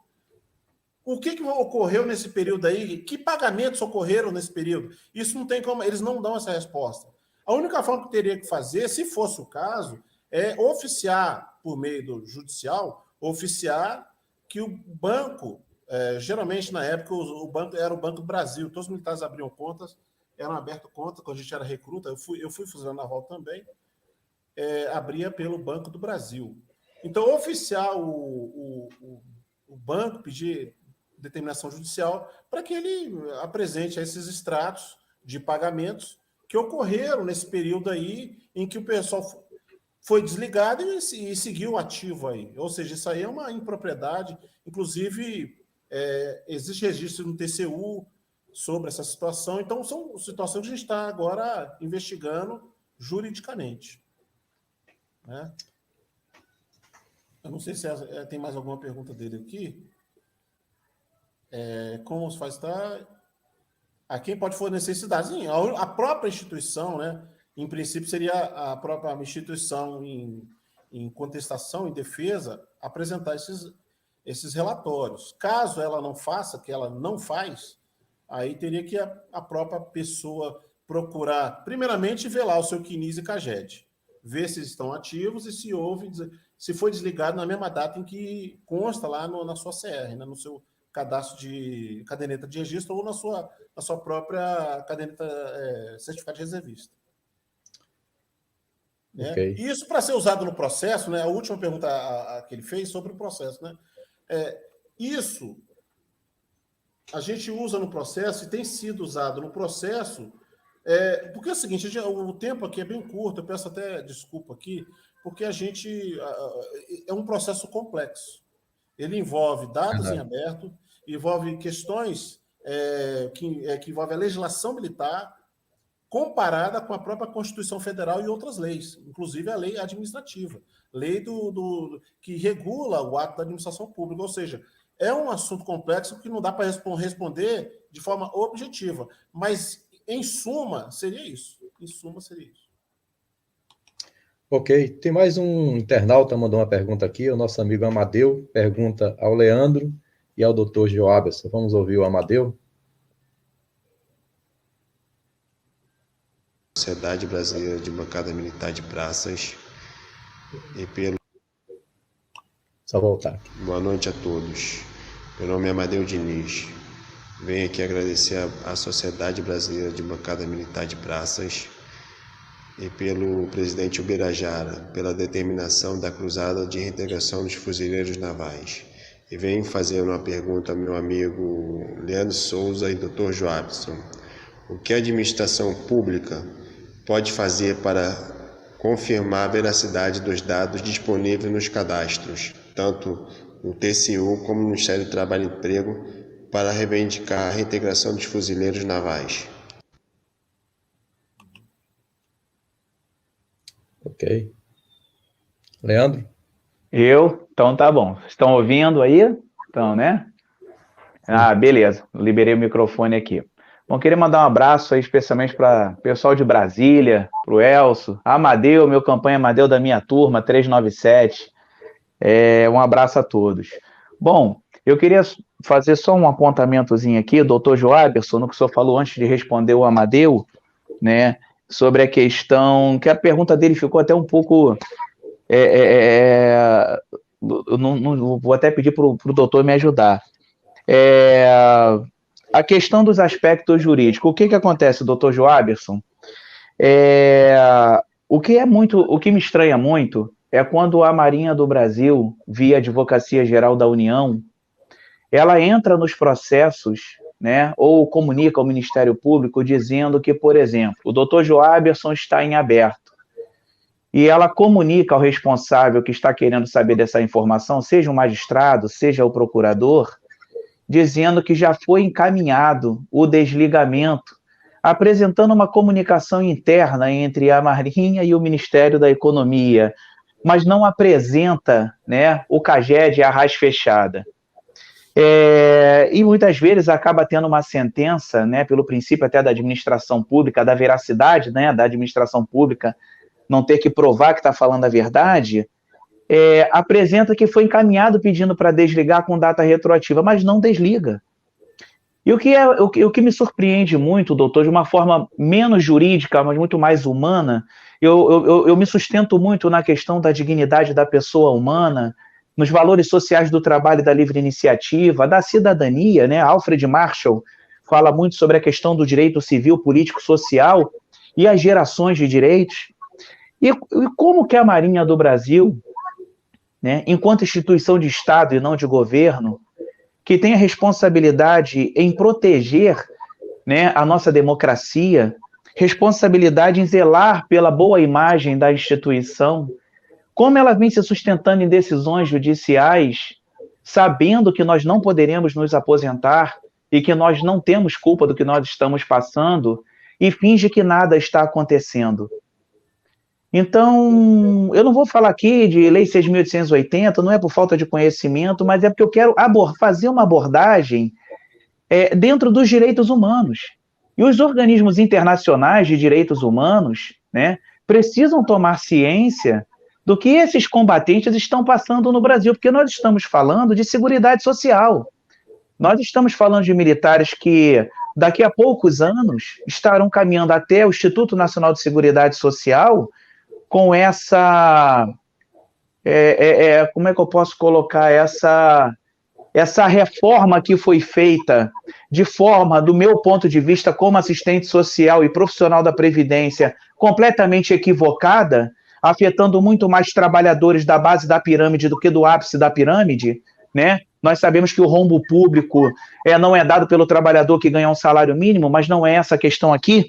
O que ocorreu nesse período aí? Que pagamentos ocorreram nesse período? Isso não tem como, eles não dão essa resposta. A única forma que teria que fazer, se fosse o caso, é oficiar, por meio do judicial, oficiar que o banco, geralmente na época o banco era o Banco do Brasil, todos os militares abriam contas, eram abertas contas, quando a gente era recruta, eu fui fuzileiro naval também, abria pelo Banco do Brasil. Então, oficiar o banco, pedir determinação judicial para que ele apresente esses extratos de pagamentos que ocorreram nesse período aí em que o pessoal foi desligado e seguiu ativo aí. Ou seja, isso aí é uma impropriedade. Inclusive, existe registro no TCU sobre essa situação. Então, são situações que a gente está agora investigando juridicamente. Né? Eu não sei se tem mais alguma pergunta dele aqui. Como se faz a quem pode fornecer esses dados? Sim, a própria instituição, né? Em princípio, seria a própria instituição em contestação, em defesa, apresentar esses relatórios. Caso ela não faça, que ela não faz, aí teria que a própria pessoa procurar, primeiramente, ver lá o seu CNIS e CAGED. ver se estão ativos e se foi desligado na mesma data em que consta lá na sua CR, né, no seu cadastro de caderneta de registro ou na sua própria caderneta certificado de reservista. Né? Okay. Isso para ser usado no processo, né? A última pergunta que ele fez sobre o processo, né? Isso a gente usa no processo e tem sido usado no processo, porque é o seguinte, o tempo aqui é bem curto, eu peço até desculpa aqui, porque é um processo complexo. Ele envolve dados em aberto, envolve questões que envolvem a legislação militar, comparada com a própria Constituição Federal e outras leis, inclusive a lei administrativa, lei que regula o ato da administração pública, ou seja, é um assunto complexo que não dá para responder de forma objetiva, mas, em suma, seria isso. Ok, tem mais um internauta mandou uma pergunta aqui, o nosso amigo Amadeu pergunta ao Leandro e ao Dr. Joaberson. Vamos ouvir o Amadeu? Sociedade Brasileira de Bancada Militar de Praças e pelo... Só voltar. Boa noite a todos. Meu nome é Amadeu Diniz. Venho aqui agradecer à Sociedade Brasileira de Bancada Militar de Praças e pelo presidente Ubirajara, pela determinação da Cruzada de Reintegração dos Fuzileiros Navais. E venho fazer uma pergunta ao meu amigo Leandro Souza e Dr. Joabson. O que a administração pública pode fazer para confirmar a veracidade dos dados disponíveis nos cadastros, tanto no TCU como no Ministério do Trabalho e Emprego, para reivindicar a reintegração dos fuzileiros navais? Ok. Leandro? Então tá bom. Estão ouvindo aí? Então, né? Ah, beleza. Liberei o microfone aqui. Bom, queria mandar um abraço aí, especialmente para o pessoal de Brasília, para o Elcio, Amadeu, meu campanha Amadeu da minha turma, 397. Um abraço a todos. Bom, eu queria fazer só um apontamentozinho aqui, doutor Joaberson, no que o senhor falou antes de responder o Amadeu, né, sobre a questão, que a pergunta dele ficou até um pouco... vou até pedir para o doutor me ajudar. A questão dos aspectos jurídicos. O que acontece, doutor Joaberson? O que me estranha muito é quando a Marinha do Brasil, via Advocacia Geral da União, ela entra nos processos, né, ou comunica ao Ministério Público dizendo que, por exemplo, o doutor Joaberson está em aberto, e ela comunica ao responsável que está querendo saber dessa informação, seja o magistrado, seja o procurador, dizendo que já foi encaminhado o desligamento, apresentando uma comunicação interna entre a Marinha e o Ministério da Economia, mas não apresenta, né, o CAGED arras fechada. E muitas vezes acaba tendo uma sentença, né, pelo princípio até da administração pública, da veracidade, né, da administração pública não ter que provar que está falando a verdade, apresenta que foi encaminhado pedindo para desligar com data retroativa, mas não desliga. E o que me surpreende muito, doutor, de uma forma menos jurídica, mas muito mais humana, eu me sustento muito na questão da dignidade da pessoa humana, nos valores sociais do trabalho e da livre iniciativa, da cidadania, né? Alfred Marshall fala muito sobre a questão do direito civil, político, social e as gerações de direitos. E como que a Marinha do Brasil, né, enquanto instituição de Estado e não de governo, que tem a responsabilidade em proteger, né, a nossa democracia, responsabilidade em zelar pela boa imagem da instituição, como ela vem se sustentando em decisões judiciais, sabendo que nós não poderemos nos aposentar e que nós não temos culpa do que nós estamos passando, e finge que nada está acontecendo. Então, eu não vou falar aqui de Lei 6.880, não é por falta de conhecimento, mas é porque eu quero fazer uma abordagem dentro dos direitos humanos. E os organismos internacionais de direitos humanos, né, precisam tomar ciência do que esses combatentes estão passando no Brasil, porque nós estamos falando de seguridade social. Nós estamos falando de militares que, daqui a poucos anos, estarão caminhando até o Instituto Nacional de Seguridade Social com essa... como é que eu posso colocar essa reforma que foi feita de forma, do meu ponto de vista, como assistente social e profissional da Previdência, completamente equivocada, afetando muito mais trabalhadores da base da pirâmide do que do ápice da pirâmide, né? Nós sabemos que o rombo público não é dado pelo trabalhador que ganha um salário mínimo, mas não é essa a questão aqui.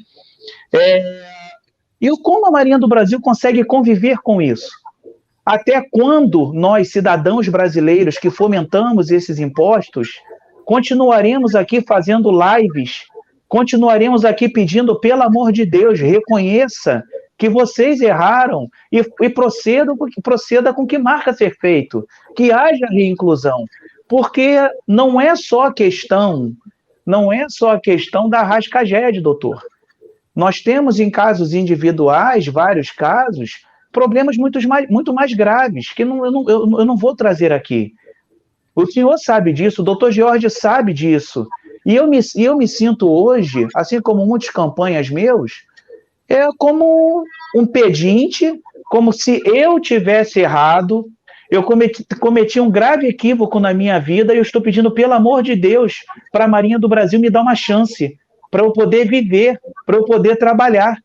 E como a Marinha do Brasil consegue conviver com isso? Até quando nós, cidadãos brasileiros que fomentamos esses impostos, continuaremos aqui fazendo lives, continuaremos aqui pedindo, pelo amor de Deus, reconheça que vocês erraram e proceda com o que marca ser feito, que haja reinclusão, porque não é só a questão da Arrascaged, doutor. Nós temos em casos individuais, vários casos, problemas muito mais graves, que eu não vou trazer aqui. O senhor sabe disso, o doutor Jorge sabe disso, e eu me sinto hoje, assim como muitas campanhas meus, como um pedinte, como se eu tivesse errado, eu cometi um grave equívoco na minha vida, e eu estou pedindo, pelo amor de Deus, para a Marinha do Brasil me dar uma chance, para eu poder viver, para eu poder trabalhar.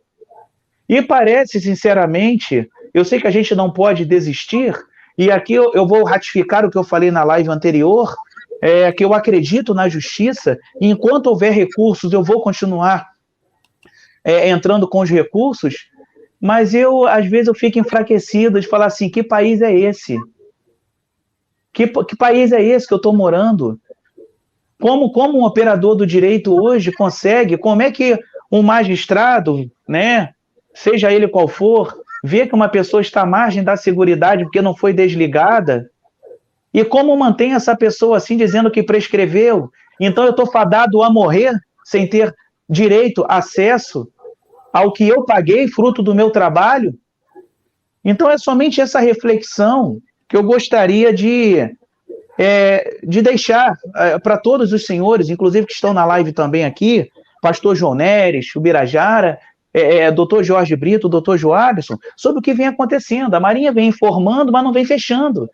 E parece, sinceramente, eu sei que a gente não pode desistir, e aqui eu vou ratificar o que eu falei na live anterior, que eu acredito na justiça, e enquanto houver recursos, eu vou continuar entrando com os recursos, mas às vezes eu fico enfraquecido de falar assim, que país é esse? Que país é esse que eu estou morando? Como um operador do direito hoje consegue, como é que um magistrado, né, seja ele qual for, vê que uma pessoa está à margem da seguridade porque não foi desligada, e como mantém essa pessoa assim, dizendo que prescreveu? Então eu estou fadado a morrer sem ter direito, acesso ao que eu paguei, fruto do meu trabalho? Então é somente essa reflexão que eu gostaria de deixar para todos os senhores, inclusive que estão na live também aqui, pastor João Neres, Ubirajara, doutor Jorge Brito, doutor Joabson, sobre o que vem acontecendo. A Marinha vem informando, mas não vem fechando.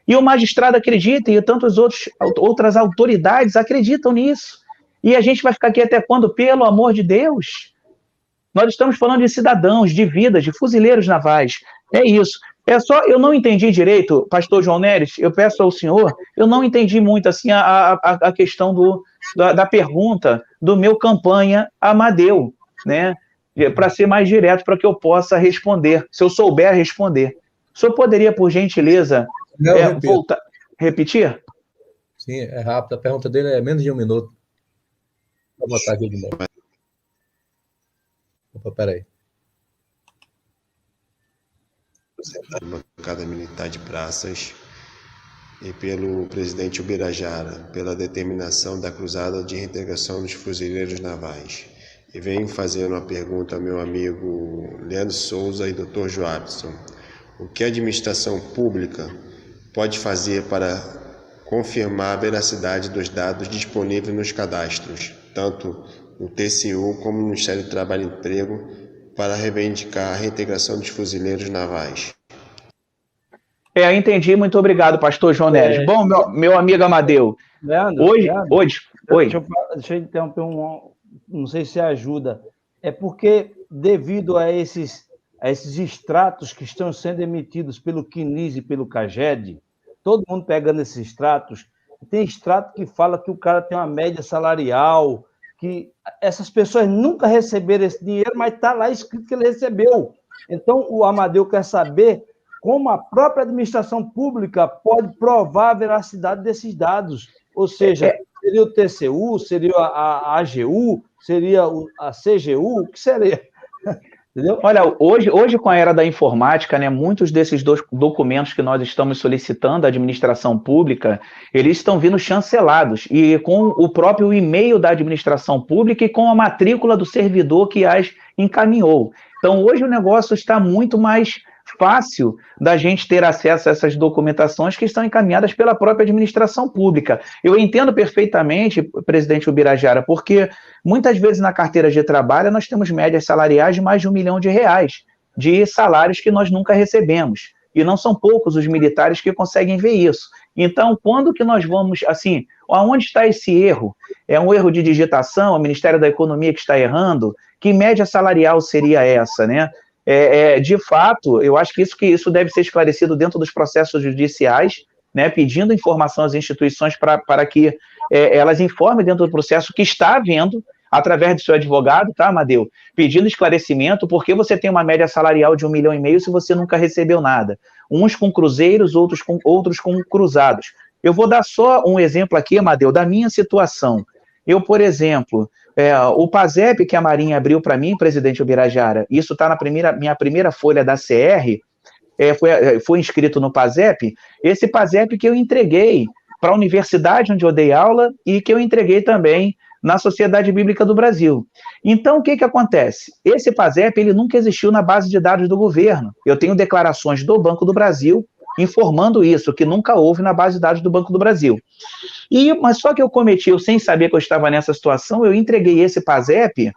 E o magistrado acredita, e tantas outras autoridades acreditam nisso. E a gente vai ficar aqui até quando? Pelo amor de Deus. Nós estamos falando de cidadãos, de vidas, de fuzileiros navais. É isso. Eu não entendi direito, pastor João Neres, eu peço ao senhor, eu não entendi muito assim a questão da pergunta do meu campanha Amadeu, né? Para ser mais direto, para que eu possa responder, se eu souber responder. O senhor poderia, por gentileza, repetir? Sim, é rápido. A pergunta dele é menos de 1 minuto. Vou botar aqui de novo. Opa, peraí. Bancada Militar de Praças e pelo presidente Ubirajara, pela determinação da Cruzada de Reintegração dos Fuzileiros Navais. E venho fazer uma pergunta ao meu amigo Leandro Souza e Dr. Joabson. O que a administração pública pode fazer para confirmar a veracidade dos dados disponíveis nos cadastros, tanto no TCU como no Ministério do Trabalho e Emprego, para reivindicar a reintegração dos fuzileiros navais? Entendi. Muito obrigado, pastor João Neres. Bom, meu amigo Amadeu, Leandro, Oi. Deixa eu interromper não sei se ajuda. É porque, devido a esses extratos que estão sendo emitidos pelo CNIS e pelo CAGED, todo mundo pegando esses extratos, tem extrato que fala que o cara tem uma média salarial, que essas pessoas nunca receberam esse dinheiro, mas está lá escrito que ele recebeu. Então, o Amadeu quer saber como a própria administração pública pode provar a veracidade desses dados. Ou seja, seria o TCU, seria a AGU, seria a CGU, o que seria? Entendeu? Olha, hoje com a era da informática, né, muitos desses documentos que nós estamos solicitando à administração pública, eles estão vindo chancelados, e com o próprio e-mail da administração pública e com a matrícula do servidor que as encaminhou. Então, hoje o negócio está muito mais fácil da gente ter acesso a essas documentações que estão encaminhadas pela própria administração pública. Eu entendo perfeitamente, presidente Ubirajara, porque muitas vezes na carteira de trabalho nós temos médias salariais de mais de R$1 milhão. de salários que nós nunca recebemos. E não são poucos os militares que conseguem ver isso. Então, quando que nós vamos, assim, aonde está esse erro? É um erro de digitação, o Ministério da Economia que está errando? Que média salarial seria essa, né? De fato, eu acho que isso deve ser esclarecido dentro dos processos judiciais, né, pedindo informação às instituições para que elas informem dentro do processo que está havendo, através do seu advogado, tá, Amadeu? Pedindo esclarecimento, porque você tem uma média salarial de 1,5 milhão se você nunca recebeu nada. Uns com cruzeiros, outros com cruzados. Eu vou dar só um exemplo aqui, Amadeu, da minha situação. Eu, por exemplo, o PASEP que a Marinha abriu para mim, presidente Ubirajara, isso está na minha primeira folha da CR, foi inscrito no PASEP, esse PASEP que eu entreguei para a universidade onde eu dei aula e que eu entreguei também na Sociedade Bíblica do Brasil. Então, o que acontece? Esse PASEP, ele nunca existiu na base de dados do governo. Eu tenho declarações do Banco do Brasil informando isso, que nunca houve na base de dados do Banco do Brasil. Mas só que eu sem saber que eu estava nessa situação, eu entreguei esse PASEP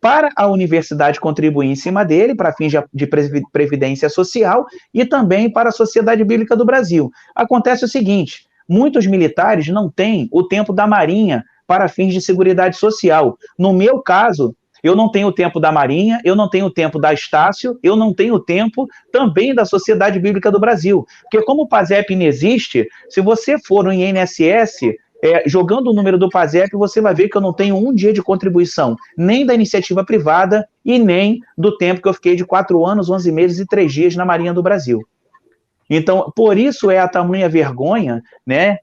para a universidade contribuir em cima dele, para fins de previdência social, e também para a Sociedade Bíblica do Brasil. Acontece o seguinte, muitos militares não têm o tempo da Marinha para fins de seguridade social. No meu caso, eu não tenho o tempo da Marinha, eu não tenho o tempo da Estácio, eu não tenho o tempo também da Sociedade Bíblica do Brasil. Porque como o PASEP não existe, se você for no INSS, jogando o número do PASEP, você vai ver que eu não tenho um dia de contribuição, nem da iniciativa privada e nem do tempo que eu fiquei de 4 anos, 11 meses e 3 dias na Marinha do Brasil. Então, por isso é a tamanha vergonha, né,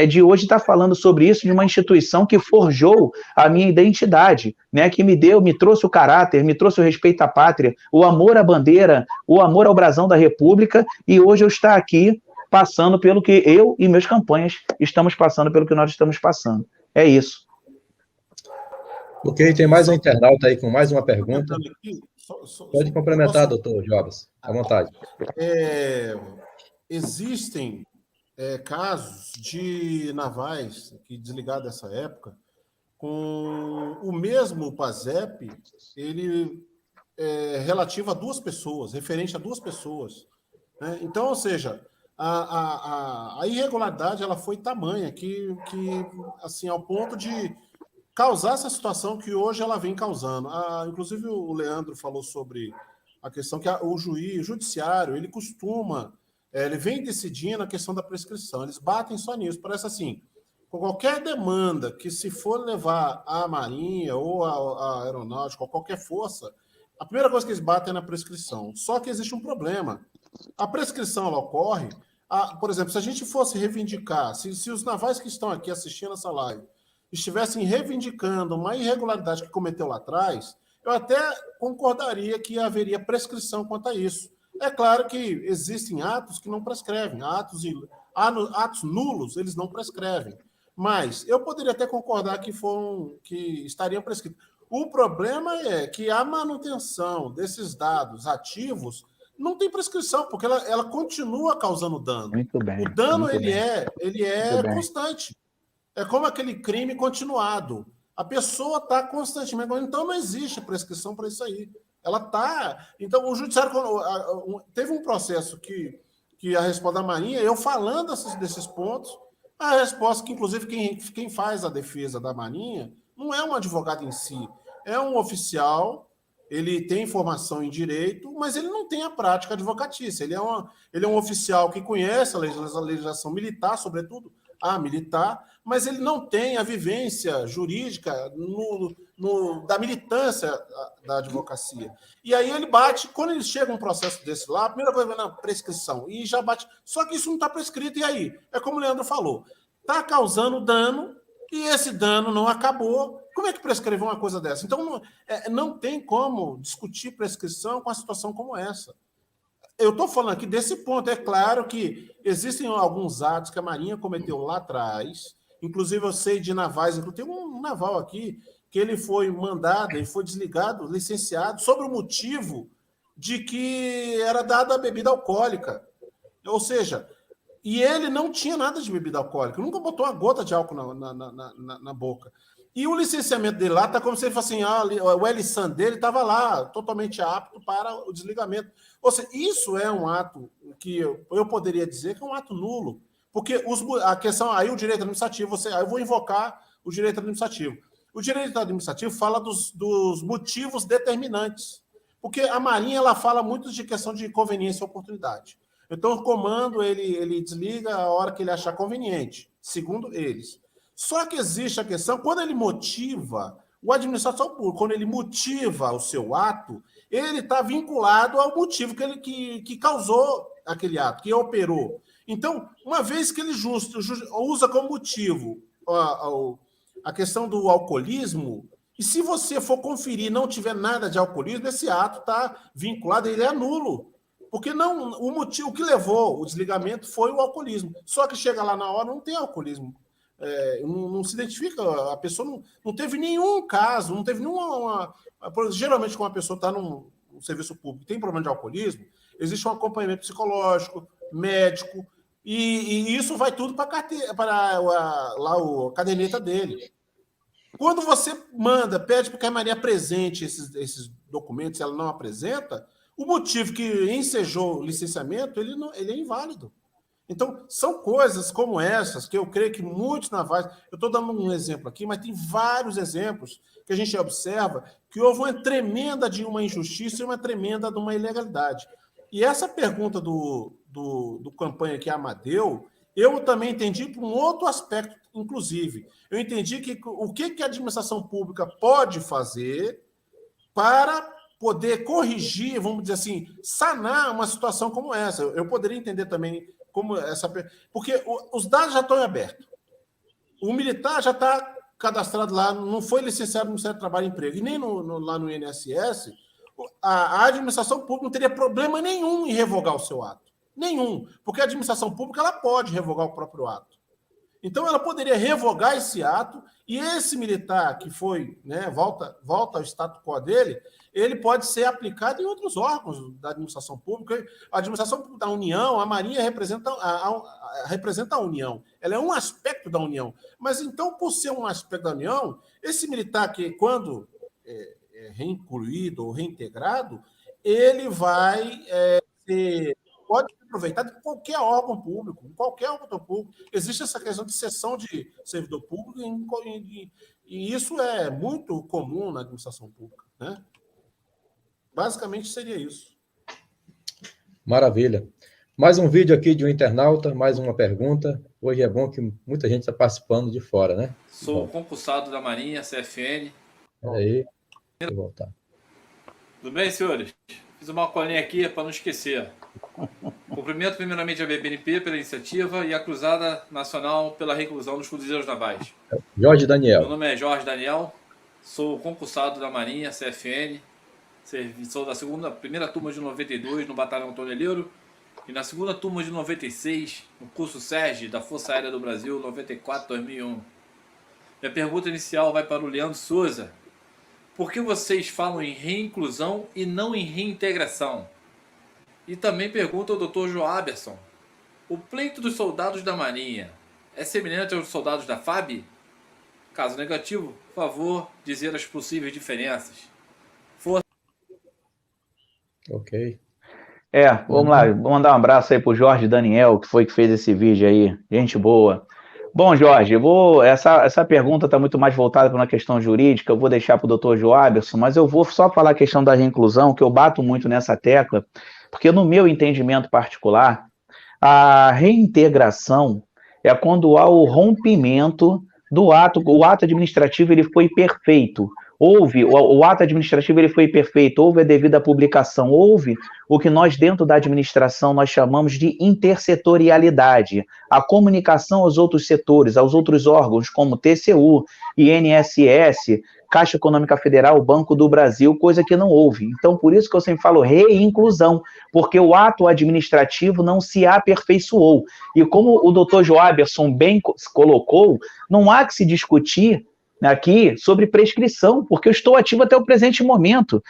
de hoje estar falando sobre isso de uma instituição que forjou a minha identidade, né, que me trouxe o caráter, me trouxe o respeito à pátria, o amor à bandeira, o amor ao brasão da República, e hoje eu estou aqui passando pelo que eu e meus campanhas estamos passando, pelo que nós estamos passando. É isso. Ok, tem mais um internauta aí com mais uma pergunta. Pode complementar, doutor Jobs, à vontade. Existem casos de navais que desligados dessa época, com o mesmo PASEP, ele é relativo a 2 pessoas, referente a 2 pessoas. Né? Então, ou seja, a irregularidade ela foi tamanha que assim, ao ponto de causar essa situação que hoje ela vem causando. Inclusive, o Leandro falou sobre a questão que o judiciário, ele costuma, ele vem decidindo a questão da prescrição, eles batem só nisso. Parece assim, com qualquer demanda que se for levar à Marinha ou à Aeronáutica ou qualquer força, a primeira coisa que eles batem é na prescrição. Só que existe um problema. A prescrição ela ocorre, por exemplo, se a gente fosse reivindicar, se os navais que estão aqui assistindo essa live estivessem reivindicando uma irregularidade que cometeu lá atrás, eu até concordaria que haveria prescrição quanto a isso. É claro que existem atos que não prescrevem, atos nulos, eles não prescrevem. Mas eu poderia até concordar que estariam prescritos. O problema é que a manutenção desses dados ativos não tem prescrição, porque ela continua causando dano. Muito bem. O dano ele é constante. É como aquele crime continuado. A pessoa está constantemente... Então não existe prescrição para isso aí. Ela está... Então o judiciário... Teve um processo que a resposta da Marinha, eu falando desses pontos, a resposta que, inclusive, quem faz a defesa da Marinha não é um advogado em si, é um oficial, ele tem formação em direito, mas ele não tem a prática advocatícia. Ele é um oficial que conhece a legislação militar, sobretudo a militar, mas ele não tem a vivência jurídica da militância da advocacia. E aí ele bate, quando ele chega um processo desse lá, a primeira coisa é na prescrição, e já bate. Só que isso não está prescrito, e aí? É como o Leandro falou, está causando dano, e esse dano não acabou. Como é que prescreve uma coisa dessa? Então, não tem como discutir prescrição com uma situação como essa. Eu estou falando aqui desse ponto. É claro que existem alguns atos que a Marinha cometeu lá atrás, inclusive eu sei de navais, tem um naval aqui que ele foi mandado, ele foi desligado, licenciado, sobre o motivo de que era dada a bebida alcoólica. Ou seja, e ele não tinha nada de bebida alcoólica, nunca botou uma gota de álcool na boca. E o licenciamento dele lá está como se ele fosse assim, o LSAN dele estava lá, totalmente apto para o desligamento. Ou seja, isso é um ato que eu poderia dizer que é um ato nulo. Porque a questão, aí o direito administrativo, aí eu vou invocar o direito administrativo. O direito administrativo fala dos motivos determinantes. Porque a Marinha ela fala muito de questão de conveniência e oportunidade. Então, o comando ele desliga a hora que ele achar conveniente, segundo eles. Só que existe a questão, quando ele motiva, o administrador público, quando ele motiva o seu ato, ele está vinculado ao motivo que causou aquele ato, que operou. Então, uma vez que ele usa como motivo a questão do alcoolismo, e se você for conferir e não tiver nada de alcoolismo, esse ato está vinculado, ele é nulo. Porque não, o motivo que levou o desligamento foi o alcoolismo. Só que chega lá na hora, não tem alcoolismo. Não se identifica, a pessoa não teve nenhum caso, não teve nenhuma... Geralmente, quando uma pessoa está num serviço público tem problema de alcoolismo, existe um acompanhamento psicológico, médico, e isso vai tudo para a caderneta dele. Quando você pede para que a Maria apresente esses documentos, se ela não apresenta, o motivo que ensejou o licenciamento, ele é inválido. Então, são coisas como essas que eu creio que muitos navais... Eu estou dando um exemplo aqui, mas tem vários exemplos que a gente observa que houve uma tremenda de uma injustiça e uma tremenda de uma ilegalidade. E essa pergunta do campanha que a Amadeu, eu também entendi por um outro aspecto, inclusive. Eu entendi que o que a administração pública pode fazer para poder corrigir, vamos dizer assim, sanar uma situação como essa. Eu poderia entender também como essa... Porque os dados já estão abertos. O militar já está cadastrado lá, não foi licenciado no Ministério do Trabalho e Emprego, e nem lá no INSS, a administração pública não teria problema nenhum em revogar o seu ato. Nenhum. Porque a administração pública ela pode revogar o próprio ato. Então, ela poderia revogar esse ato e esse militar que foi, volta ao status quo dele, ele pode ser aplicado em outros órgãos da administração pública. A administração pública da União, a Marinha representa a União. Ela é um aspecto da União. Mas, então, por ser um aspecto da União, esse militar que, quando é reincluído ou reintegrado, ele vai pode ser aproveitado em qualquer órgão público, em qualquer órgão público. Existe essa questão de cessão de servidor público e isso é muito comum na administração pública, né? Basicamente seria isso. Maravilha. Mais um vídeo aqui de um internauta, mais uma pergunta. Hoje é bom que muita gente está participando de fora, né? Sou concursado da Marinha, CFN. Aí, vou voltar. Tudo bem, senhores? Fiz uma colinha aqui para não esquecer. Cumprimento primeiramente a BBNP pela iniciativa e a Cruzada Nacional pela reclusão dos cruzeiros navais. Jorge Daniel. Meu nome é Jorge Daniel, sou concursado da Marinha, CFN, sou da primeira turma de 92 no Batalhão Toneleiro e na segunda turma de 96 no curso SERG da Força Aérea do Brasil 94-2001. Minha pergunta inicial vai para o Leandro Souza. Por que vocês falam em reinclusão e não em reintegração? E também pergunta ao Dr. Joaberson, o pleito dos soldados da Marinha é semelhante aos soldados da FAB? Caso negativo, por favor, dizer as possíveis diferenças. Força. Ok. Vamos lá, vou mandar um abraço aí pro Jorge Daniel, que foi que fez esse vídeo aí, gente boa. Bom, Jorge, essa pergunta está muito mais voltada para uma questão jurídica, eu vou deixar para o Dr. Joaberson, mas eu vou só falar a questão da reinclusão, que eu bato muito nessa tecla, porque no meu entendimento particular, a reintegração é quando há o rompimento do ato, o ato administrativo ele foi perfeito, o ato administrativo ele foi perfeito, houve a devida publicação, houve o que nós dentro da administração nós chamamos de intersetorialidade, a comunicação aos outros setores, aos outros órgãos como TCU, INSS, Caixa Econômica Federal, Banco do Brasil, coisa que não houve. Então, por isso que eu sempre falo reinclusão, porque o ato administrativo não se aperfeiçoou. E como o doutor Joaberson bem colocou, não há que se discutir aqui sobre prescrição, porque eu estou ativo até o presente momento.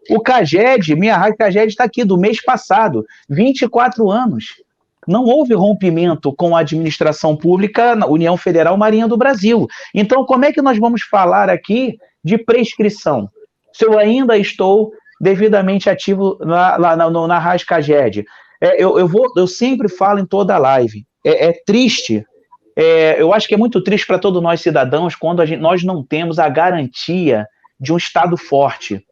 O CAGED, minha rádio CAGED está aqui, do mês passado, 24 anos. Não houve rompimento com a administração pública, União Federal, Marinha do Brasil. Então, como é que nós vamos falar aqui de prescrição? Se eu ainda estou devidamente ativo na Rascaged. Eu sempre falo em toda a live. É triste. Eu acho que é muito triste para todos nós cidadãos quando nós não temos a garantia de um Estado forte.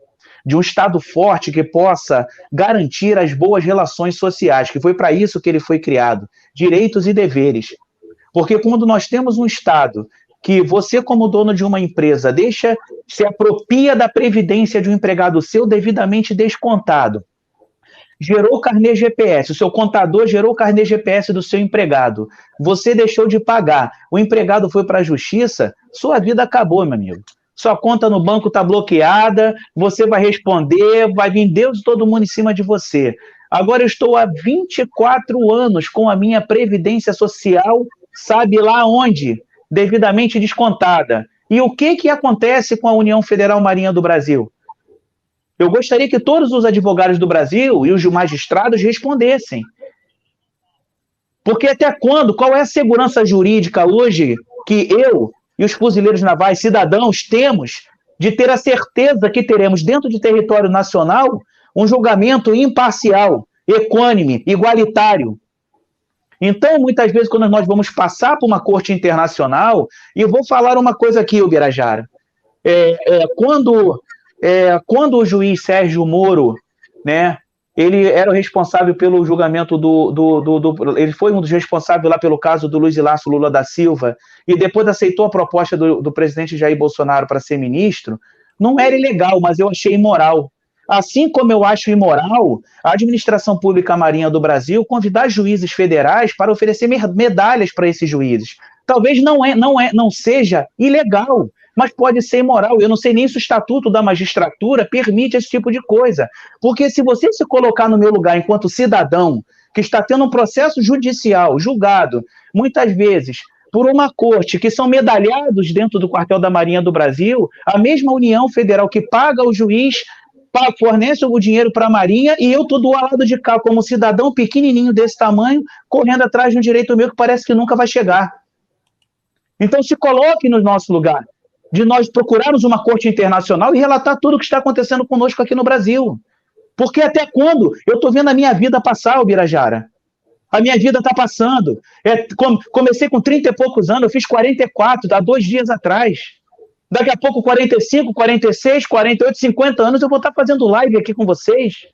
De um Estado forte que possa garantir as boas relações sociais, que foi para isso que ele foi criado, direitos e deveres. Porque quando nós temos um Estado que você, como dono de uma empresa, se apropria da previdência de um empregado seu devidamente descontado, gerou o carnê GPS, o seu contador gerou o carnê GPS do seu empregado, você deixou de pagar, o empregado foi para a justiça, sua vida acabou, meu amigo. Sua conta no banco está bloqueada, você vai responder, vai vir Deus e todo mundo em cima de você. Agora eu estou há 24 anos com a minha previdência social, sabe lá onde? Devidamente descontada. E o que acontece com a União Federal Marinha do Brasil? Eu gostaria que todos os advogados do Brasil e os magistrados respondessem. Porque até quando? Qual é a segurança jurídica hoje que eu e os fuzileiros navais, cidadãos, temos de ter a certeza que teremos dentro de território nacional um julgamento imparcial, equânime, igualitário? Então, muitas vezes, quando nós vamos passar por uma corte internacional, e eu vou falar uma coisa aqui, Ubirajara, quando o juiz Sérgio Moro, né, ele era o responsável pelo julgamento ele foi um dos responsáveis lá pelo caso do Luiz Inácio Lula da Silva, e depois aceitou a proposta do presidente Jair Bolsonaro para ser ministro, não era ilegal, mas eu achei imoral. Assim como eu acho imoral a administração pública marinha do Brasil convidar juízes federais para oferecer medalhas para esses juízes. Talvez não seja ilegal, mas pode ser imoral. Eu não sei nem se o Estatuto da Magistratura permite esse tipo de coisa. Porque se você se colocar no meu lugar enquanto cidadão que está tendo um processo judicial, julgado, muitas vezes, por uma corte que são medalhados dentro do quartel da Marinha do Brasil, a mesma União Federal que paga o juiz fornece o dinheiro para a Marinha e eu estou do lado de cá como cidadão pequenininho desse tamanho, correndo atrás de um direito meu que parece que nunca vai chegar. Então se coloque no nosso lugar, de nós procurarmos uma corte internacional e relatar tudo o que está acontecendo conosco aqui no Brasil. Porque até quando? Eu estou vendo a minha vida passar, Ubirajara. A minha vida está passando. Comecei com 30 e poucos anos, eu fiz 44, há 2 dias atrás. Daqui a pouco 45, 46, 48, 50 anos eu vou estar fazendo live aqui com vocês.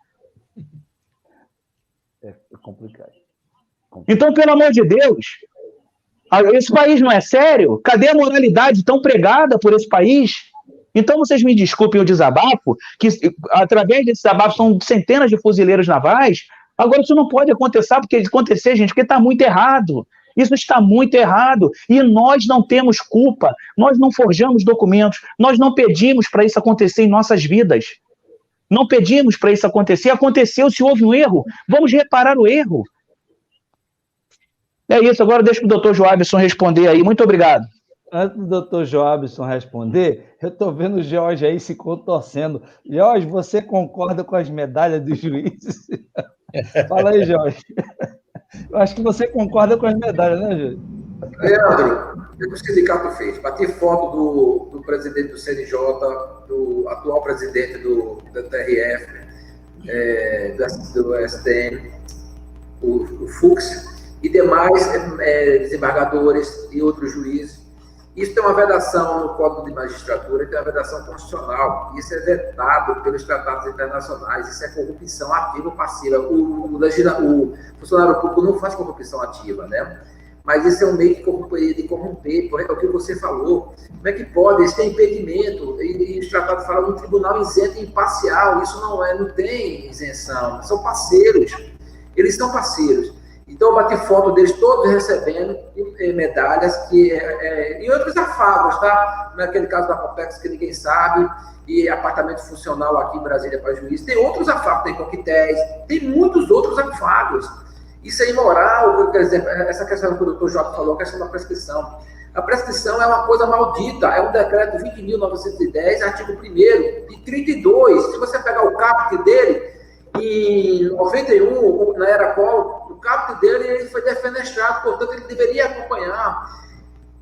É complicado. Então, pelo amor de Deus, esse país não é sério? Cadê a moralidade tão pregada por esse país? Então, vocês me desculpem o desabafo, que através desse desabafo são centenas de fuzileiros navais. Agora, isso não pode acontecer, gente, porque está muito errado. Isso está muito errado. E nós não temos culpa. Nós não forjamos documentos. Nós não pedimos para isso acontecer em nossas vidas. Não pedimos para isso acontecer. Aconteceu, se houve um erro, vamos reparar o erro. É isso. Agora deixa o doutor Joabson responder aí. Muito obrigado. Antes do doutor Joabson responder, eu estou vendo o Jorge aí se contorcendo. Jorge, você concorda com as medalhas dos juízes? Fala aí, Jorge. Eu acho que você concorda com as medalhas, né, Jorge? Leandro, o que o sindicato fez? Bater foto do presidente do CNJ, do atual presidente do TRF, do STM, o Fux, e demais desembargadores e outros juízes. Isso tem uma vedação no Código de Magistratura, tem uma vedação constitucional. Isso é vetado pelos tratados internacionais. Isso é corrupção ativa ou passiva. O funcionário público não faz corrupção ativa, né? Mas isso é um meio de corromper. É o que você falou. Como é que pode? Isso tem impedimento. E os tratados falam de um tribunal isento e imparcial. Isso não tem isenção. São parceiros. Eles são parceiros. Então, eu bati foto deles todos recebendo medalhas e outros afagos, tá? Naquele caso da Copex, que ninguém sabe, e apartamento funcional aqui em Brasília para juiz. Tem outros afagos, tem coquetéis, tem muitos outros afagos. Isso é imoral, por exemplo, essa questão que o doutor Jota falou, a questão da prescrição. A prescrição é uma coisa maldita, é um decreto 20.910, artigo 1º, de 32. Se você pegar o caput dele, em 91, na era Collor, caput dele e ele foi defenestrado, portanto ele deveria acompanhar.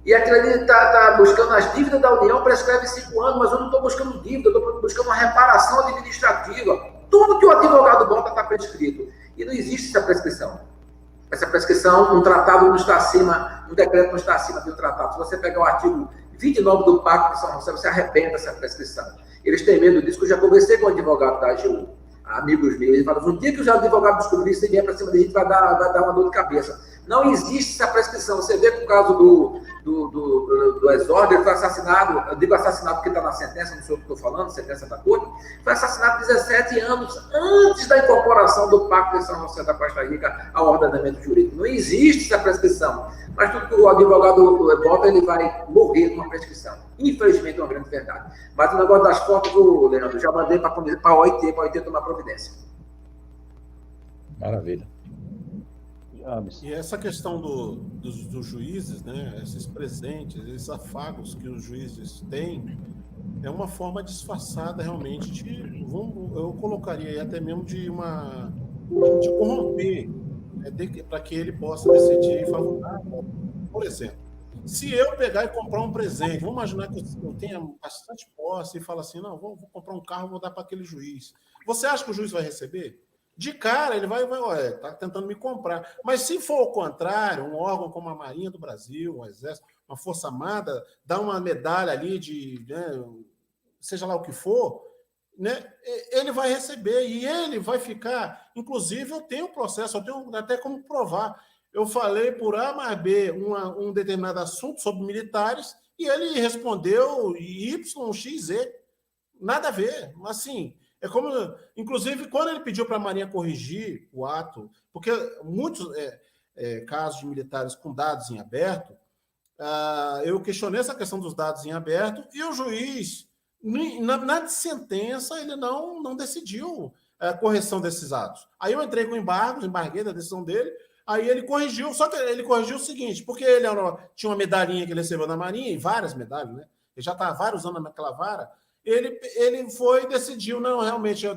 E aquilo ali está buscando as dívidas da União, prescreve 5 anos, mas eu não estou buscando dívida, eu estou buscando uma reparação administrativa. Tudo que o advogado bota está prescrito. E não existe essa prescrição. Essa prescrição, um tratado não está acima, um decreto não está acima de um tratado. Se você pegar o artigo 29 do Pacto de São José, você arrependa dessa prescrição. Eles têm medo disso, que eu já conversei com o advogado da AGU, amigos meus, ele fala, no dia que o advogado descobrir isso, ele vier para cima da gente, vai dar uma dor de cabeça. Não existe essa prescrição. Você vê que o caso do Exordio, ele foi assassinado, eu digo assassinado porque está na sentença, não sei o que estou falando, sentença da corte, foi assassinado 17 anos antes da incorporação do Pacto de São José da Costa Rica ao ordenamento jurídico. Não existe essa prescrição. Mas tudo que o advogado bota, ele vai morrer com a prescrição. Infelizmente, é uma grande verdade. Mas o negócio das fotos, Leandro, já mandei para a OIT tomar providência. Maravilha. E essa questão dos juízes, né, esses presentes, esses afagos que os juízes têm, é uma forma disfarçada realmente de, eu colocaria aí até mesmo de corromper, né, para que ele possa decidir favorável. Por exemplo, se eu pegar e comprar um presente, vamos imaginar que eu tenha bastante posse e falo assim, não, vou comprar um carro, vou dar para aquele juiz. Você acha que o juiz vai receber? De cara, ele vai olha, tá tentando me comprar. Mas se for o contrário, um órgão como a Marinha do Brasil, um Exército, uma Força Armada, dá uma medalha ali de, né, seja lá o que for, né, ele vai receber e ele vai ficar. Inclusive, eu tenho processo, eu tenho até como provar. Eu falei por A mais B um determinado assunto sobre militares e ele respondeu Y, X, Z. Nada a ver. Assim, é como, inclusive, quando ele pediu para a Marinha corrigir o ato, porque muitos casos de militares com dados em aberto, eu questionei essa questão dos dados em aberto e o juiz, na sentença, ele não decidiu a correção desses atos. Aí eu entrei com embarguei da decisão dele, aí ele corrigiu, só que ele corrigiu o seguinte, porque ele tinha uma medalhinha que ele recebeu da Marinha, e várias medalhas, né? Ele já está há vários anos naquela vara. Ele foi e decidiu, não, realmente, eu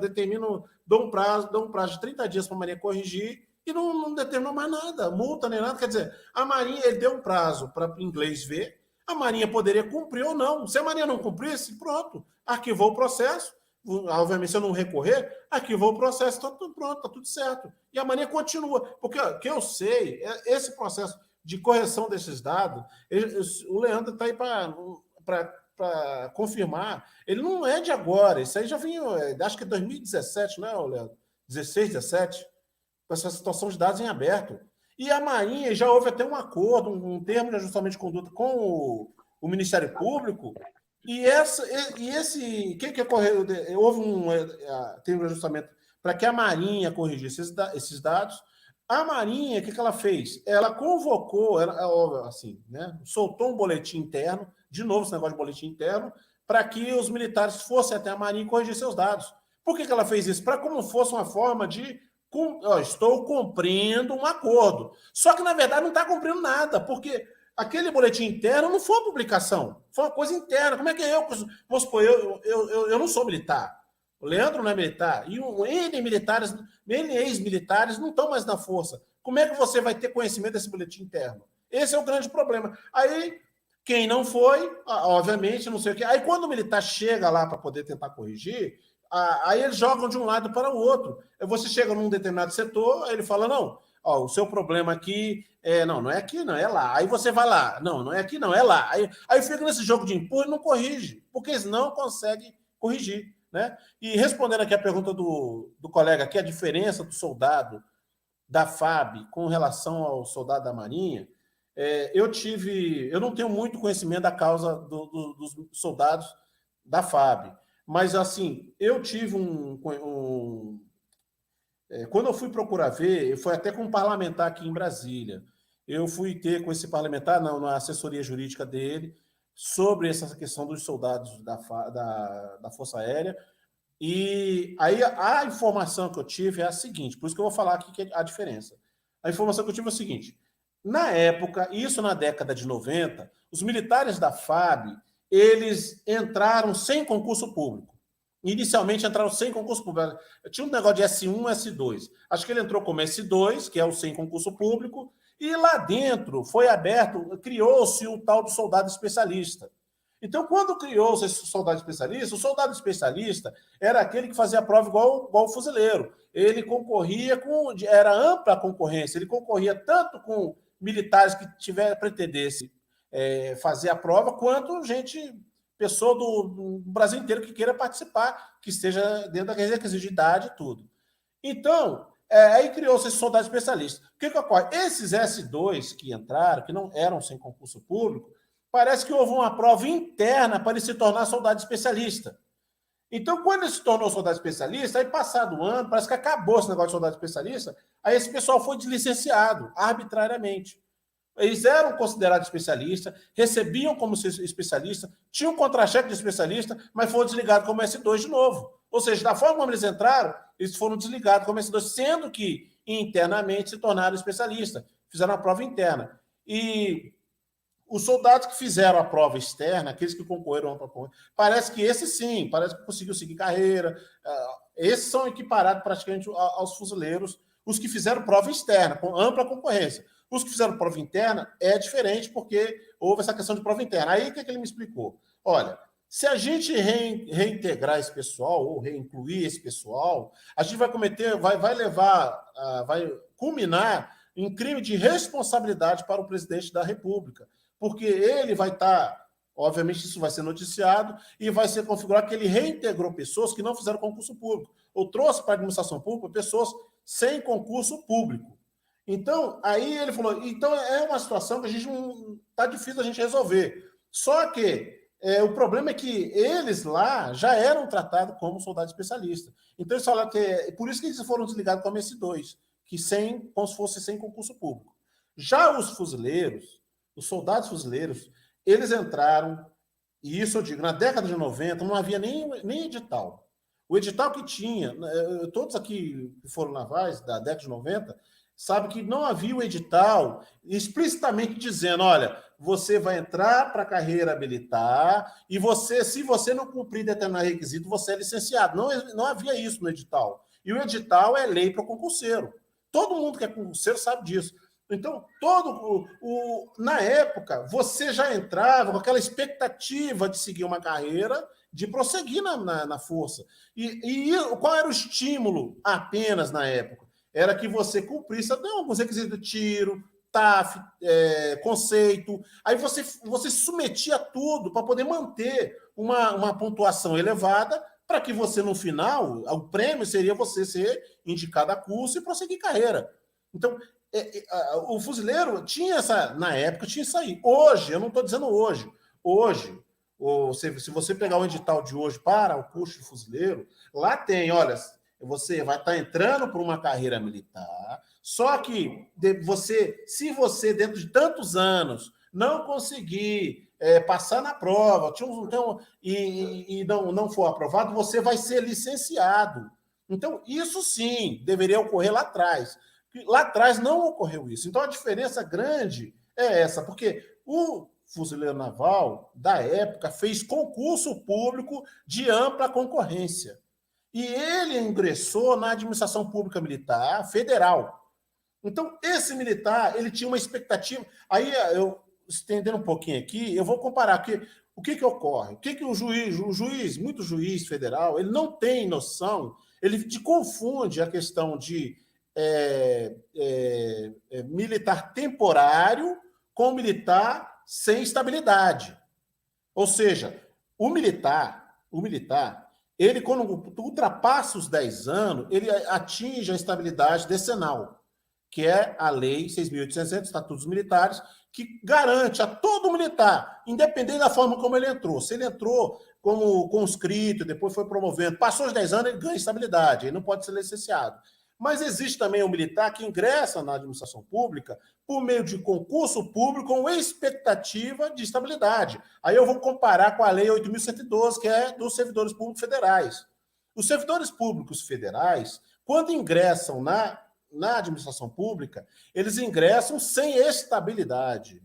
dou um prazo de 30 dias para a Marinha corrigir e não determinou mais nada, multa nem nada. Quer dizer, a Marinha, ele deu um prazo para o inglês ver, a Marinha poderia cumprir ou não. Se a Marinha não cumprisse, pronto, arquivou o processo. Obviamente, se eu não recorrer, arquivou o processo, está tudo pronto, está tudo certo. E a Marinha continua. Porque o que eu sei, esse processo de correção desses dados, o Leandro está aí para confirmar, ele não é de agora, isso aí já vinha, acho que é 2017, não é, Leandro? 16, 17, com essa situação de dados em aberto. E a Marinha, já houve até um acordo, um termo de ajustamento de conduta com o Ministério Público, e que ocorreu? Houve um termo de ajustamento para que a Marinha corrigisse esses dados. A Marinha, o que ela fez? Ela convocou, assim, né, soltou um boletim interno, de novo esse negócio de boletim interno, para que os militares fossem até a Marinha e corrigir seus dados. Por que ela fez isso? Para como fosse uma forma de estou cumprindo um acordo. Só que, na verdade, não está cumprindo nada, porque aquele boletim interno não foi uma publicação, foi uma coisa interna. Como é que vamos supor, eu não sou militar, o Leandro não é militar, e N ex-militares não estão mais na força. Como é que você vai ter conhecimento desse boletim interno? Esse é o grande problema. Aí, quem não foi, obviamente, não sei o quê. Aí, quando o militar chega lá para poder tentar corrigir, aí eles jogam de um lado para o outro. Você chega num determinado setor, aí ele fala, não, o seu problema aqui não é aqui, não, é lá. Aí você vai lá, não é aqui, não, é lá. Aí fica nesse jogo de empurra e não corrige, porque eles não conseguem corrigir, né? E respondendo aqui a pergunta do colega aqui, a diferença do soldado da FAB com relação ao soldado da Marinha, eu não tenho muito conhecimento da causa dos soldados da FAB, mas, assim, eu tive quando eu fui procurar ver, foi até com um parlamentar aqui em Brasília. Eu fui ter com esse parlamentar, na assessoria jurídica dele, sobre essa questão dos soldados da Força Aérea. E aí a informação que eu tive é a seguinte, por isso que eu vou falar aqui que é a diferença. A informação que eu tive é a seguinte: na época, isso na década de 90, os militares da FAB, eles entraram sem concurso público. Inicialmente entraram 100 concursos públicos. Tinha um negócio de S1, S2. Acho que ele entrou como S2, que é o sem concurso público, e lá dentro foi aberto, criou-se o tal do soldado especialista. Então, quando criou-se esse soldado especialista, o soldado especialista era aquele que fazia a prova igual o fuzileiro. Ele concorria era ampla a concorrência, ele concorria tanto com militares que pretendesse fazer a prova, quanto pessoa do Brasil inteiro que queira participar, que esteja dentro daquele requisito de idade e tudo. Então, aí criou-se esse soldado especialista. O que ocorre? Esses S2 que entraram, que não eram sem concurso público, parece que houve uma prova interna para ele se tornar soldado especialista. Então, quando ele se tornou soldado especialista, aí passado o ano, parece que acabou esse negócio de soldado especialista, aí esse pessoal foi deslicenciado arbitrariamente. Eles eram considerados especialistas, recebiam como especialista, tinham contra-cheque de especialista, mas foram desligados como S2 de novo. Ou seja, da forma como eles entraram, eles foram desligados como S2, sendo que internamente se tornaram especialistas, fizeram a prova interna. E os soldados que fizeram a prova externa, aqueles que concorreram para a prova, parece que parece que conseguiu seguir carreira. Esses são equiparados praticamente aos fuzileiros, os que fizeram prova externa, com ampla concorrência. Os que fizeram prova interna é diferente, porque houve essa questão de prova interna. Aí o que ele me explicou? Olha, se a gente reintegrar esse pessoal, ou reincluir esse pessoal, a gente vai vai culminar em crime de responsabilidade para o presidente da República, porque ele vai estar, obviamente isso vai ser noticiado, e vai ser configurado que ele reintegrou pessoas que não fizeram concurso público, ou trouxe para a administração pública pessoas sem concurso público. Então, aí ele falou, então é uma situação que a gente não está difícil a gente resolver. Só que o problema é que eles lá já eram tratados como soldado especialista. Então, eles falaram que por isso que eles foram desligados como S2, como se fosse sem concurso público. Já os fuzileiros, os soldados fuzileiros, eles entraram, e isso eu digo, na década de 90 não havia nem edital. O edital que tinha, todos aqui que foram navais da década de 90, sabe que não havia o edital explicitamente dizendo, olha, você vai entrar para a carreira militar e se você não cumprir determinado requisito, você é licenciado. Não havia isso no edital. E o edital é lei para o concurseiro. Todo mundo que é concurseiro sabe disso. Então, na época, você já entrava com aquela expectativa de seguir uma carreira, de prosseguir na força. E qual era o estímulo apenas na época? Era que você cumprisse alguns requisitos de tiro, TAF, conceito. Aí você submetia tudo para poder manter uma pontuação elevada, para que você, no final, o prêmio seria você ser indicado a curso e prosseguir carreira. Então, o fuzileiro tinha na época, tinha isso aí. Hoje, eu não estou dizendo hoje. Hoje, se você pegar o edital de hoje para o curso de fuzileiro, lá tem, olha, você vai estar entrando por uma carreira militar, só que se você, dentro de tantos anos, não conseguir passar na prova e não for aprovado, você vai ser licenciado. Então, isso sim deveria ocorrer lá atrás. Lá atrás não ocorreu isso. Então, a diferença grande é essa, porque o fuzileiro naval, da época, fez concurso público de ampla concorrência. E ele ingressou na administração pública militar federal. Então, esse militar, ele tinha uma expectativa. Aí, eu estendendo um pouquinho aqui, eu vou comparar. O que ocorre? O que muito juiz federal, ele não tem noção, ele confunde a questão de militar temporário com militar sem estabilidade. Ou seja, o militar, ele, quando ultrapassa os 10 anos, ele atinge a estabilidade decenal, que é a Lei 6.860, Estatutos Militares, que garante a todo militar, independente da forma como ele entrou. Se ele entrou como conscrito, depois foi promovendo, passou os 10 anos, ele ganha estabilidade, ele não pode ser licenciado. Mas existe também o militar que ingressa na administração pública por meio de concurso público com expectativa de estabilidade. Aí eu vou comparar com a Lei 8.112, que é dos servidores públicos federais. Os servidores públicos federais, quando ingressam na administração pública, eles ingressam sem estabilidade.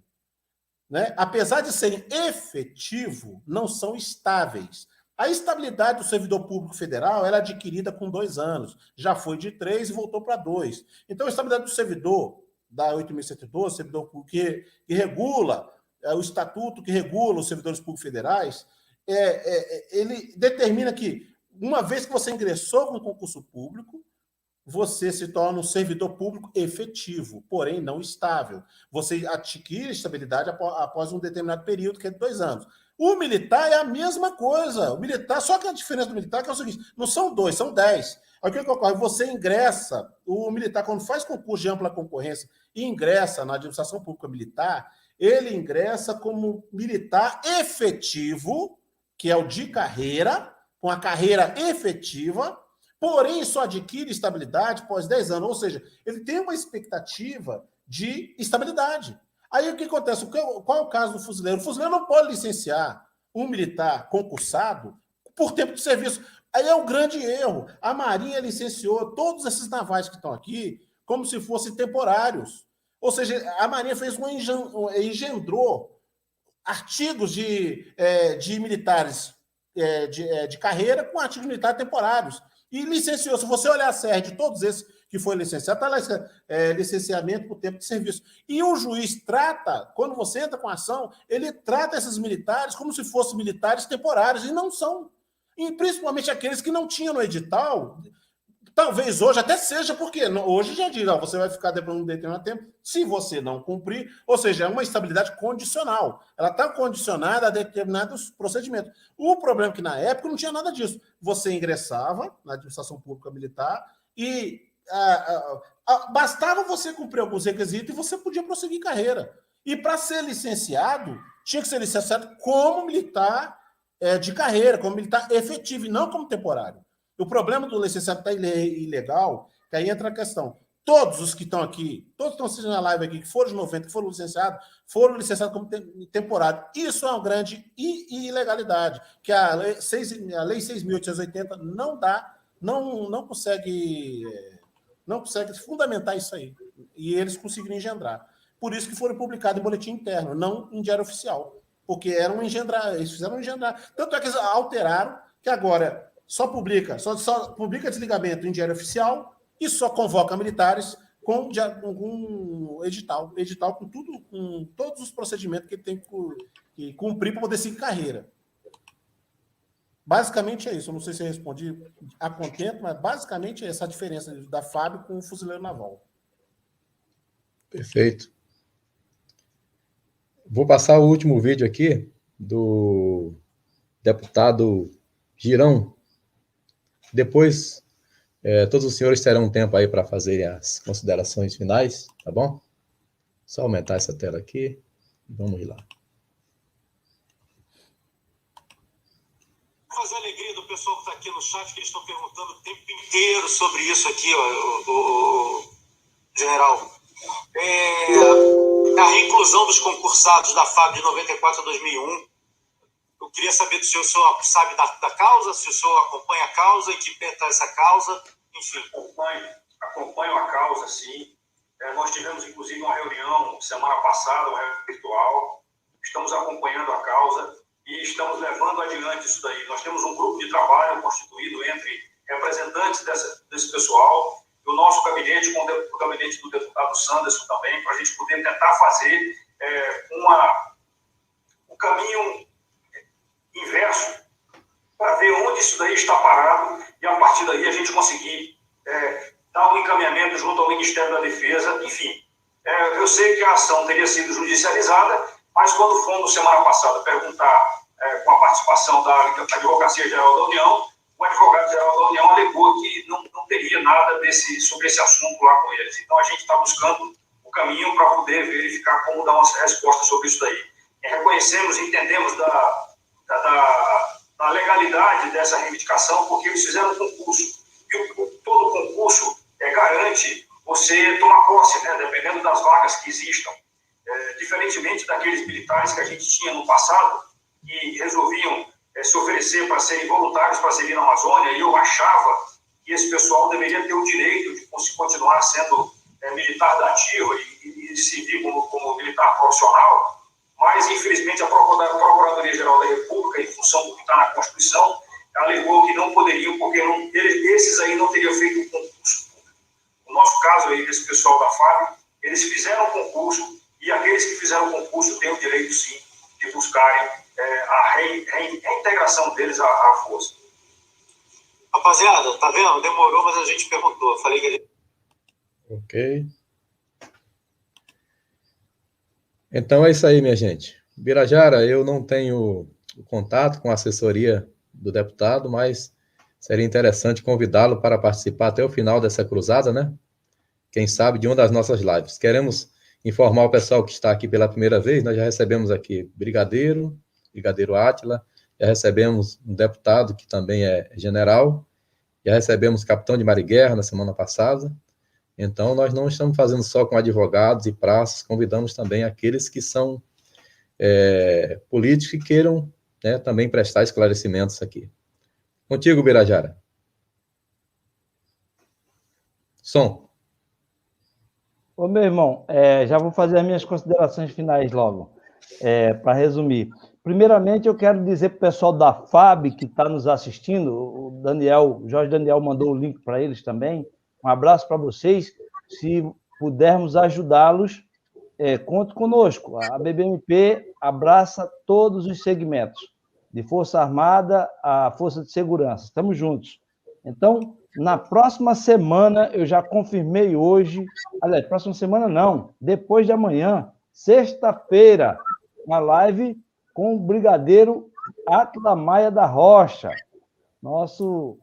Né? Apesar de serem efetivos, não são estáveis. A estabilidade do servidor público federal era adquirida com 2 anos. Já foi de 3 e voltou para 2. Então, a estabilidade do servidor da 8.112, servidor público que regula, o estatuto que regula os servidores públicos federais, ele determina que, uma vez que você ingressou no concurso público, você se torna um servidor público efetivo, porém não estável. Você adquire estabilidade após um determinado período, que é de 2 anos. O militar é a mesma coisa. O militar, só que a diferença do militar é o seguinte: não são 2, são 10. Aí o que ocorre? Você ingressa, o militar, quando faz concurso de ampla concorrência e ingressa na administração pública militar, ele ingressa como militar efetivo, que é o de carreira, com a carreira efetiva, porém só adquire estabilidade após 10 anos. Ou seja, ele tem uma expectativa de estabilidade. Aí o que acontece? Qual é o caso do fuzileiro? O fuzileiro não pode licenciar um militar concursado por tempo de serviço. Aí é um grande erro. A Marinha licenciou todos esses navais que estão aqui como se fossem temporários. Ou seja, a Marinha engendrou artigos de militares de carreira com artigos militares temporários. E licenciou. Se você olhar a série de todos esses que foi licenciado, está lá licenciamento por tempo de serviço. E o juiz trata, quando você entra com a ação, ele trata esses militares como se fossem militares temporários, e não são. E principalmente aqueles que não tinham no edital, talvez hoje até seja, porque hoje já diz, você vai ficar depois de um determinado tempo, se você não cumprir, ou seja, é uma estabilidade condicional. Ela está condicionada a determinados procedimentos. O problema é que na época não tinha nada disso. Você ingressava na administração pública militar e bastava você cumprir alguns requisitos e você podia prosseguir carreira. E para ser licenciado, tinha que ser licenciado como militar de carreira, como militar efetivo, e não como temporário. O problema do licenciado está ilegal, que aí entra a questão. Todos os que estão aqui, todos que estão assistindo a live aqui, que foram de 90, que foram licenciados como temporário. Isso é uma grande ilegalidade, que a Lei 6.880 não consegue fundamentar isso aí. E eles conseguiram engendrar. Por isso que foram publicados em boletim interno, não em diário oficial. Porque eles fizeram engendrar. Tanto é que eles alteraram que agora só publica desligamento em diário oficial e só convoca militares com edital com todos os procedimentos que ele tem que cumprir para poder seguir carreira. Basicamente é isso. Eu não sei se eu respondi a contento, mas basicamente é essa a diferença da FAB com o fuzileiro naval. Perfeito. Vou passar o último vídeo aqui do deputado Girão. Depois, todos os senhores terão um tempo aí para fazerem as considerações finais, tá bom? Só aumentar essa tela aqui. Vamos lá. Fazer a alegria do pessoal que está aqui no chat, que eles estão perguntando o tempo inteiro sobre isso aqui, o general. A reinclusão dos concursados da FAB de 94 a 2001. Eu queria saber se o senhor sabe da causa, se o senhor acompanha a causa, em que pé está essa causa, enfim. Acompanho a causa, sim. Nós tivemos, inclusive, uma reunião semana passada, uma reunião virtual. Estamos acompanhando a causa e estamos levando adiante isso daí. Nós temos um grupo de trabalho constituído entre representantes desse pessoal, e o nosso gabinete, com o gabinete do deputado Sanderson também, para a gente poder tentar fazer um caminho inverso para ver onde isso daí está parado e, a partir daí, a gente conseguir dar um encaminhamento junto ao Ministério da Defesa. Enfim, eu sei que a ação teria sido judicializada, mas quando fomos, semana passada, perguntar com a participação da Advocacia-Geral da União, o advogado-geral da União alegou que não teria nada sobre esse assunto lá com eles. Então, a gente está buscando o caminho para poder verificar como dar uma resposta sobre isso daí. Reconhecemos e entendemos da legalidade dessa reivindicação, porque eles fizeram um concurso. E todo concurso garante você tomar posse, né, dependendo das vagas que existam. Diferentemente daqueles militares que a gente tinha no passado, que resolviam se oferecer para serem voluntários para servir na Amazônia, e eu achava que esse pessoal deveria ter o direito de continuar sendo militar da ativa e servir como militar profissional, mas, infelizmente, a Procuradoria-Geral da República, em função do que está na Constituição, alegou que não poderiam, porque esses aí não teriam feito o concurso público. No nosso caso aí, desse pessoal da FAB, eles fizeram o concurso, e aqueles que fizeram o concurso têm o direito, sim, de buscarem a reintegração deles à força. Rapaziada, tá vendo? Demorou, mas a gente perguntou. Falei que ele... Ok. Então é isso aí, minha gente. Birajara, eu não tenho contato com a assessoria do deputado, mas seria interessante convidá-lo para participar até o final dessa cruzada, né? Quem sabe de uma das nossas lives. Queremos informar o pessoal que está aqui pela primeira vez, nós já recebemos aqui Brigadeiro Átila, já recebemos um deputado que também é general, já recebemos capitão de mar e guerra na semana passada. Então, nós não estamos fazendo só com advogados e praças, convidamos também aqueles que são políticos que queiram, né, também prestar esclarecimentos aqui. Contigo, Birajara. Som. Ô, meu irmão, já vou fazer as minhas considerações finais logo, para resumir. Primeiramente, eu quero dizer para o pessoal da FAB que está nos assistindo, o Jorge Daniel mandou o link para eles também. Um abraço para vocês. Se pudermos ajudá-los, conte conosco. A BBMP abraça todos os segmentos, de Força Armada à Força de Segurança. Estamos juntos. Então, na próxima semana, eu já confirmei hoje, aliás, próxima semana não, depois de amanhã, sexta-feira, uma live com o Brigadeiro Átila Maia da Rocha, nosso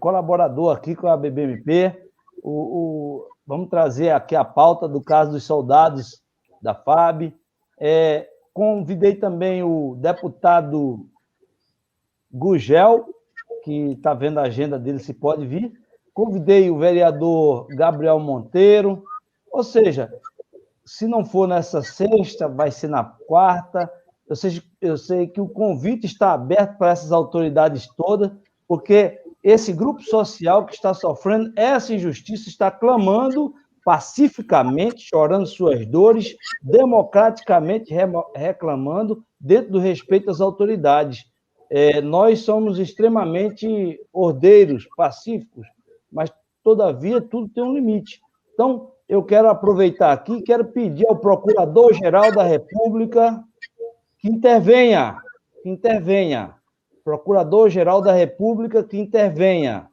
colaborador aqui com a BBMP. Vamos trazer aqui a pauta do caso dos soldados da FAB. Convidei também o deputado Gugel, que está vendo a agenda dele, se pode vir. Convidei o vereador Gabriel Monteiro. Ou seja, se não for nessa sexta, vai ser na quarta. Eu sei que o convite está aberto para essas autoridades todas, porque esse grupo social que está sofrendo essa injustiça está clamando pacificamente, chorando suas dores, democraticamente reclamando, dentro do respeito às autoridades. Nós somos extremamente ordeiros, pacíficos, mas, todavia, tudo tem um limite. Então, eu quero aproveitar aqui, quero pedir ao Procurador-Geral da República que intervenha. Procurador-Geral da República que intervenha.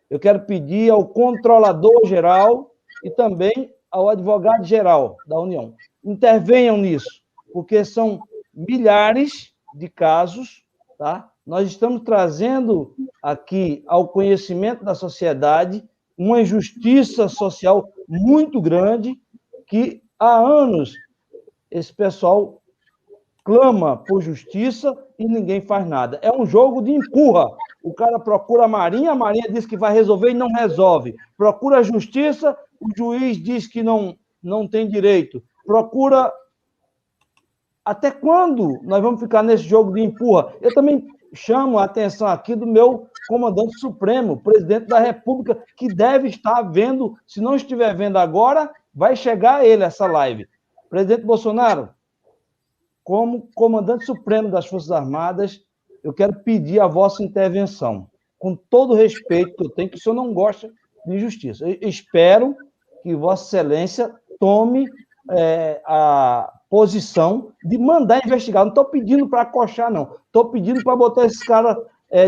Eu quero pedir ao Controlador-Geral e também ao Advogado-Geral da União. Intervenham nisso, porque são milhares de casos, tá? Nós estamos trazendo aqui ao conhecimento da sociedade uma injustiça social muito grande que há anos esse pessoal clama por justiça e ninguém faz nada. É um jogo de empurra. O cara procura a Marinha diz que vai resolver e não resolve. Procura a justiça, o juiz diz que não tem direito. Procura... Até quando nós vamos ficar nesse jogo de empurra? Eu também chamo a atenção aqui do meu comandante supremo, presidente da República, que deve estar vendo, se não estiver vendo agora, vai chegar a ele essa live. Presidente Bolsonaro, como comandante supremo das Forças Armadas, eu quero pedir a vossa intervenção, com todo o respeito que eu tenho, que o senhor não gosta de injustiça. Eu espero que Vossa Excelência tome a posição de mandar investigar. Não estou pedindo para acochar, não. Estou pedindo para botar esses caras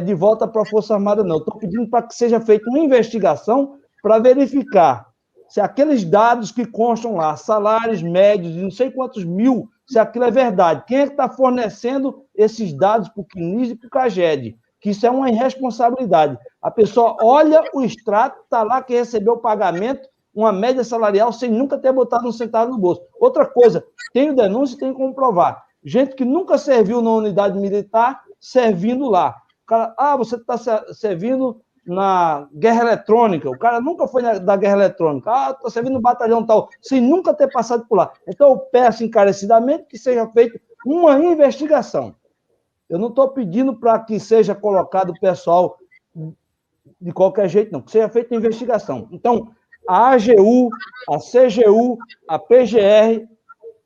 de volta para a Força Armada, não. Estou pedindo para que seja feita uma investigação para verificar se aqueles dados que constam lá, salários médios de não sei quantos mil, se aquilo é verdade. Quem é que está fornecendo esses dados para o CNIS e para o CAGED? Que isso é uma irresponsabilidade. A pessoa olha o extrato, está lá que recebeu o pagamento, uma média salarial, sem nunca ter botado um centavo no bolso. Outra coisa, tenho denúncia e tenho como provar. Gente que nunca serviu na unidade militar, servindo lá. O cara, você está servindo na guerra eletrônica. O cara nunca foi da guerra eletrônica. Está servindo no batalhão tal, sem nunca ter passado por lá. Então, eu peço encarecidamente que seja feita uma investigação. Eu não estou pedindo para que seja colocado o pessoal de qualquer jeito, não. Que seja feita investigação. Então, a AGU, a CGU, a PGR,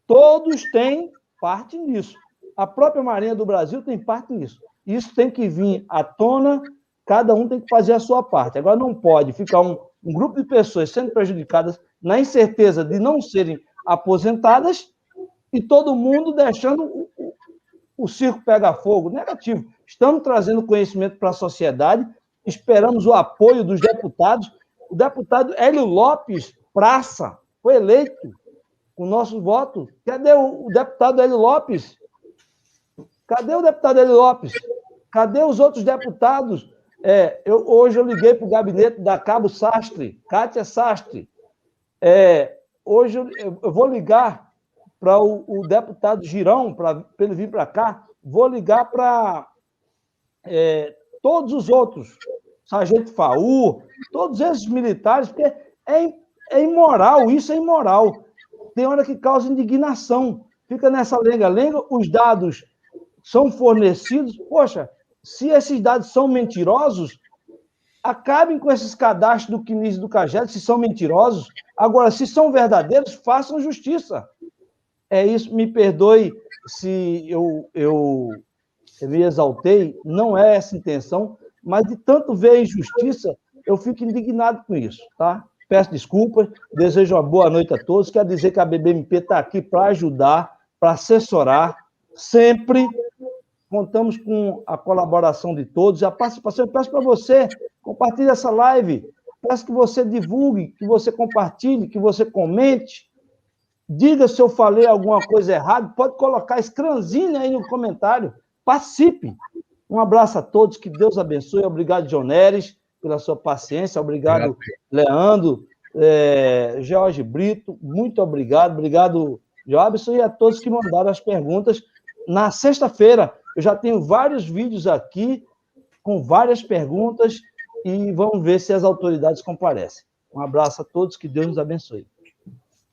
todos têm parte nisso. A própria Marinha do Brasil tem parte nisso. Isso tem que vir à tona, cada um tem que fazer a sua parte. Agora, não pode ficar um grupo de pessoas sendo prejudicadas na incerteza de não serem aposentadas e todo mundo deixando o circo pegar fogo. Negativo. Estamos trazendo conhecimento para a sociedade, esperamos o apoio dos deputados. O deputado Hélio Lopes Praça foi eleito com nossos votos. Cadê o deputado Hélio Lopes? Cadê o deputado Hélio Lopes? Cadê os outros deputados? Hoje eu liguei para o gabinete da Cabo Sastre, Kátia Sastre. Hoje eu vou ligar para o deputado Girão, para ele vir para cá. Vou ligar para todos os outros, Sargento Faú, todos esses militares, porque é imoral, isso é imoral. Tem hora que causa indignação. Fica nessa lenga-lenga, os dados são fornecidos. Poxa, se esses dados são mentirosos, acabem com esses cadastros do CNIS e do CAGED, se são mentirosos. Agora, se são verdadeiros, façam justiça. É isso, me perdoe se eu me exaltei, não é essa a intenção, mas de tanto ver a injustiça, eu fico indignado com isso, tá? Peço desculpas, desejo uma boa noite a todos. Quero dizer que a BBMP está aqui para ajudar, para assessorar, sempre. Contamos com a colaboração de todos, a participação. Eu peço para você, compartilhe essa live, peço que você divulgue, que você compartilhe, que você comente. Diga se eu falei alguma coisa errada, pode colocar escranzinho aí no comentário. Participe. Um abraço a todos, que Deus abençoe. Obrigado, João Neres, pela sua paciência. Obrigado, Leandro, Jorge Brito, muito obrigado. Obrigado, Jobson, e a todos que mandaram as perguntas. Na sexta-feira, eu já tenho vários vídeos aqui com várias perguntas e vamos ver se as autoridades comparecem. Um abraço a todos, que Deus nos abençoe.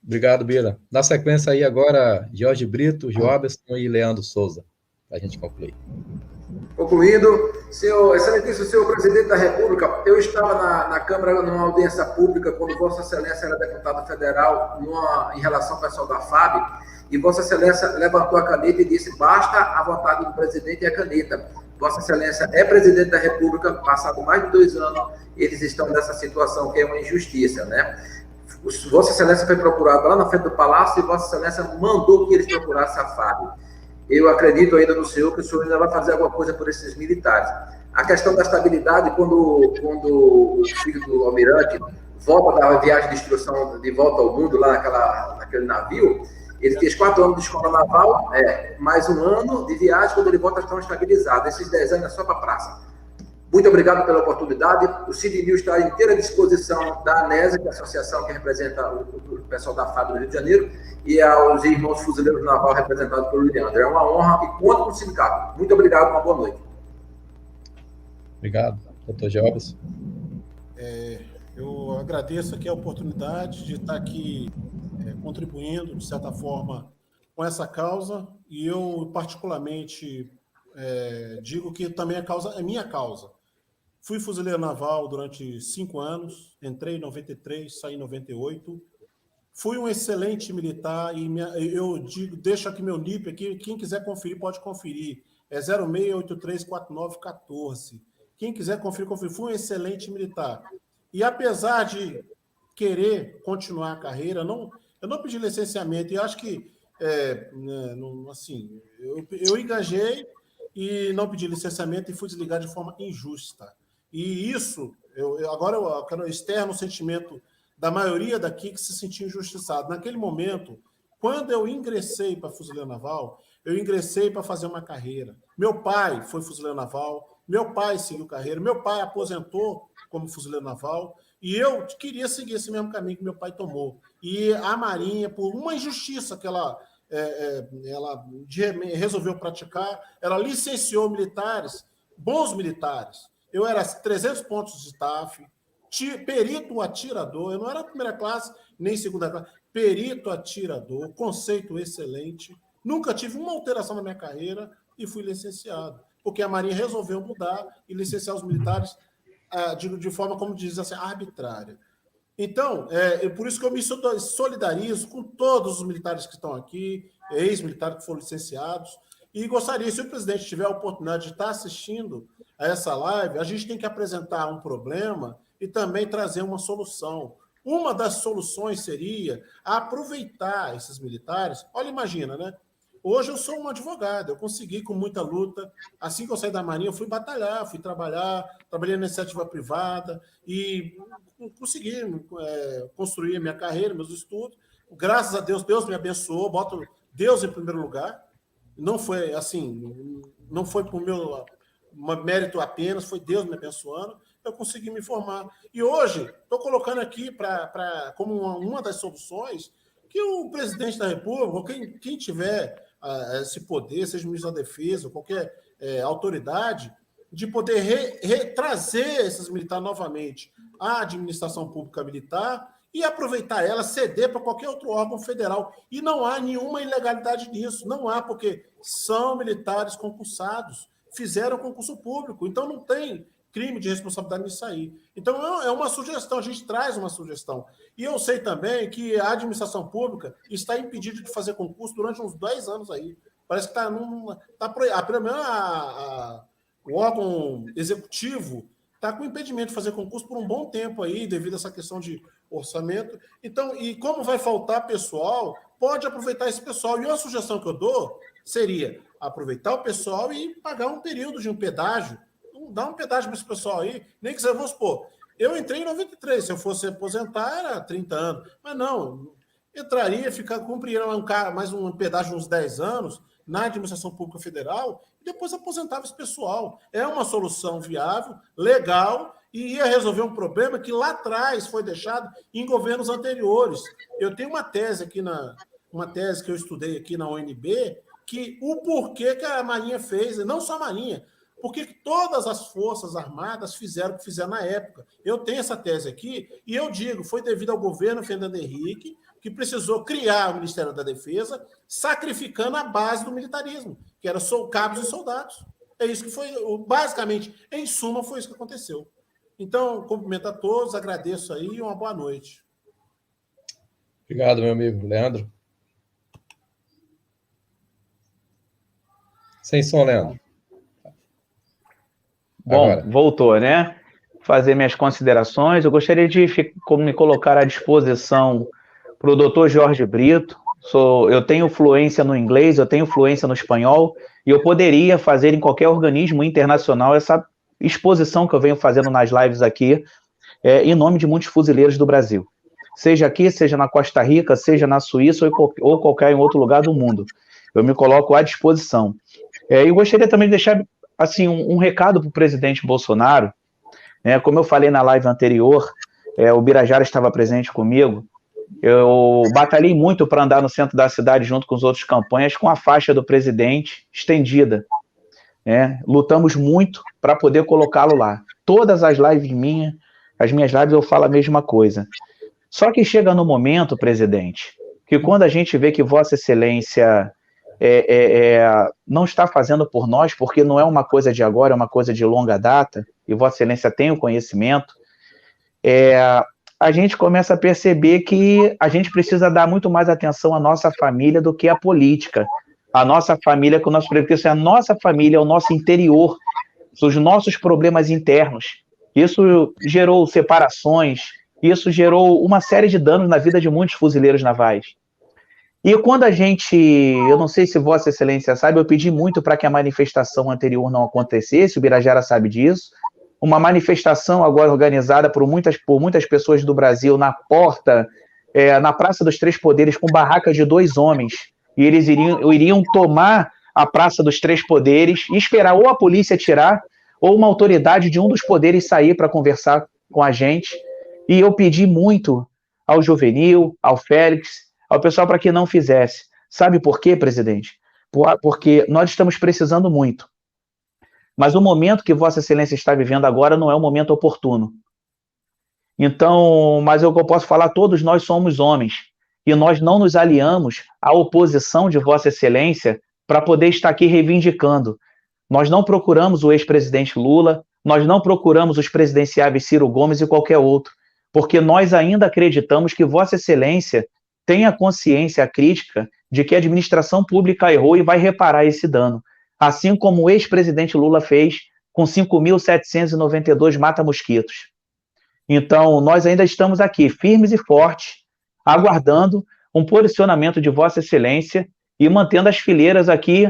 Obrigado, Bira. Na sequência aí agora, Jorge Brito, Jobson e Leandro Souza, para a gente concluir. Concluindo, excelentíssimo senhor presidente da República, eu estava na Câmara numa audiência pública quando Vossa Excelência era deputado federal em relação ao pessoal da FAB, e Vossa Excelência levantou a caneta e disse: basta a vontade do presidente e a caneta. Vossa Excelência é presidente da República, passado mais de 2 anos, eles estão nessa situação que é uma injustiça, né? Vossa Excelência foi procurado lá na frente do Palácio e Vossa Excelência mandou que eles procurassem a FAB. Eu acredito ainda no senhor que o senhor ainda vai fazer alguma coisa por esses militares. A questão da estabilidade, quando o filho do almirante volta da viagem de instrução de volta ao mundo, lá naquele navio, ele fez 4 anos de escola naval, mais 1 ano de viagem, quando ele volta estão estabilizados. Esses 10 anos é só para a praça. Muito obrigado pela oportunidade. O Cid News está à inteira disposição da ANESA, que é a associação que representa o pessoal da FAB do Rio de Janeiro, e aos irmãos fuzileiros naval representados pelo Leandro. É uma honra e conto com o sindicato. Muito obrigado, uma boa noite. Obrigado, doutor Jobson. Eu agradeço aqui a oportunidade de estar aqui contribuindo, de certa forma, com essa causa, e eu, particularmente, digo que também a causa é minha causa. Fui fuzileiro naval durante 5 anos, entrei em 93, saí em 98. Fui um excelente militar e eu deixo aqui meu NIP aqui, quem quiser conferir pode conferir. É 06834914. Quem quiser conferir, conferir. Fui um excelente militar. E apesar de querer continuar a carreira, eu não pedi licenciamento. E acho que, eu engajei e não pedi licenciamento e fui desligado de forma injusta. E isso, agora eu quero externo o sentimento da maioria daqui que se sentiu injustiçado. Naquele momento, quando eu ingressei para fuzileiro naval, eu ingressei para fazer uma carreira. Meu pai foi fuzileiro naval, meu pai seguiu carreira, meu pai aposentou como fuzileiro naval, e eu queria seguir esse mesmo caminho que meu pai tomou. E a Marinha, por uma injustiça que ela resolveu praticar, ela licenciou militares, bons militares. Eu era 300 pontos de staff, perito atirador, eu não era primeira classe, nem segunda classe, perito atirador, conceito excelente, nunca tive uma alteração na minha carreira e fui licenciado, porque a Marinha resolveu mudar e licenciar os militares de forma, como diz assim, arbitrária. Então, por isso que eu me solidarizo com todos os militares que estão aqui, ex-militares que foram licenciados, E gostaria, se o presidente tiver a oportunidade de estar assistindo a essa live, a gente tem que apresentar um problema e também trazer uma solução. Uma das soluções seria aproveitar esses militares. Olha, imagina, né? Hoje eu sou um advogado, eu consegui com muita luta. Assim que eu saí da Marinha, eu fui batalhar, fui trabalhar, trabalhei na iniciativa privada e consegui construir a minha carreira, meus estudos. Graças a Deus, Deus me abençoou, boto Deus em primeiro lugar. Não foi assim, não foi por meu mérito apenas, foi Deus me abençoando. Eu consegui me formar. E hoje, estou colocando aqui como uma das soluções que o presidente da República, ou quem tiver esse poder, seja o ministro da Defesa, ou qualquer autoridade, de poder trazer esses militares novamente à administração pública militar e aproveitar ela, ceder para qualquer outro órgão federal. E não há nenhuma ilegalidade nisso, não há, porque são militares concursados, fizeram concurso público, então não tem crime de responsabilidade nisso aí. Então, é uma sugestão, a gente traz uma sugestão. E eu sei também que a administração pública está impedida de fazer concurso durante uns 10 anos aí. Parece que pelo menos o órgão executivo está com impedimento de fazer concurso por um bom tempo aí, devido a essa questão de orçamento. Então, e como vai faltar pessoal, pode aproveitar esse pessoal. E uma sugestão que eu dou seria aproveitar o pessoal e pagar um período de um pedágio. Dá um pedágio para esse pessoal aí, nem que você, vamos supor, eu entrei em 93, se eu fosse aposentar era 30 anos, mas não, entraria, cumpriria mais um pedágio de uns 10 anos na administração pública federal e depois aposentava esse pessoal. É uma solução viável, legal, e ia resolver um problema que lá atrás foi deixado em governos anteriores. Eu tenho uma tese aqui, uma tese que eu estudei aqui na UNB, que o porquê que a Marinha fez, não só a Marinha, porque todas as Forças Armadas fizeram o que fizeram na época. Eu tenho essa tese aqui e eu digo, foi devido ao governo Fernando Henrique, que precisou criar o Ministério da Defesa, sacrificando a base do militarismo, que era cabos e soldados. É isso que foi, basicamente, em suma, foi isso que aconteceu. Então, cumprimento a todos, agradeço aí e uma boa noite. Obrigado, meu amigo Leandro. Sem som, Leandro. Bom, agora voltou, né? Fazer minhas considerações. Eu gostaria de me colocar à disposição para o doutor Jorge Brito. Eu tenho fluência no inglês, eu tenho fluência no espanhol, e eu poderia fazer em qualquer organismo internacional essa exposição que eu venho fazendo nas lives aqui, em nome de muitos fuzileiros do Brasil. Seja aqui, seja na Costa Rica, seja na Suíça ou qualquer outro lugar do mundo. Eu me coloco à disposição. E gostaria também de deixar assim, um recado para o presidente Bolsonaro, né? Como eu falei na live anterior, o Birajara estava presente comigo, eu batalhei muito para andar no centro da cidade junto com os outros campanhas com a faixa do presidente estendida, né? Lutamos muito para poder colocá-lo lá. Todas as lives as minhas lives eu falo a mesma coisa. Só que chega no momento, presidente, que quando a gente vê que Vossa Excelência não está fazendo por nós, porque não é uma coisa de agora, é uma coisa de longa data, e Vossa Excelência tem o conhecimento, a gente começa a perceber que a gente precisa dar muito mais atenção à nossa família do que à política. A nossa família, porque a nossa família é o nosso interior, os nossos problemas internos. Isso gerou separações, isso gerou uma série de danos na vida de muitos fuzileiros navais. E quando eu não sei se Vossa Excelência sabe, eu pedi muito para que a manifestação anterior não acontecesse, o Birajara sabe disso, uma manifestação agora organizada por muitas pessoas do Brasil na na Praça dos Três Poderes, com barraca de 2 homens, e eles iriam tomar a Praça dos Três Poderes e esperar ou a polícia tirar, ou uma autoridade de um dos poderes sair para conversar com a gente, e eu pedi muito ao Juvenil, ao Félix, ao pessoal para que não fizesse. Sabe por quê, presidente? Porque nós estamos precisando muito. Mas o momento que Vossa Excelência está vivendo agora não é o momento oportuno. Então, mas o que eu posso falar, todos nós somos homens, e nós não nos aliamos à oposição de Vossa Excelência para poder estar aqui reivindicando. Nós não procuramos o ex-presidente Lula, nós não procuramos os presidenciáveis Ciro Gomes e qualquer outro, porque nós ainda acreditamos que Vossa Excelência tem a consciência crítica de que a administração pública errou e vai reparar esse dano, assim como o ex-presidente Lula fez com 5.792 mata-mosquitos. Então, nós ainda estamos aqui, firmes e fortes, aguardando um posicionamento de Vossa Excelência e mantendo as fileiras aqui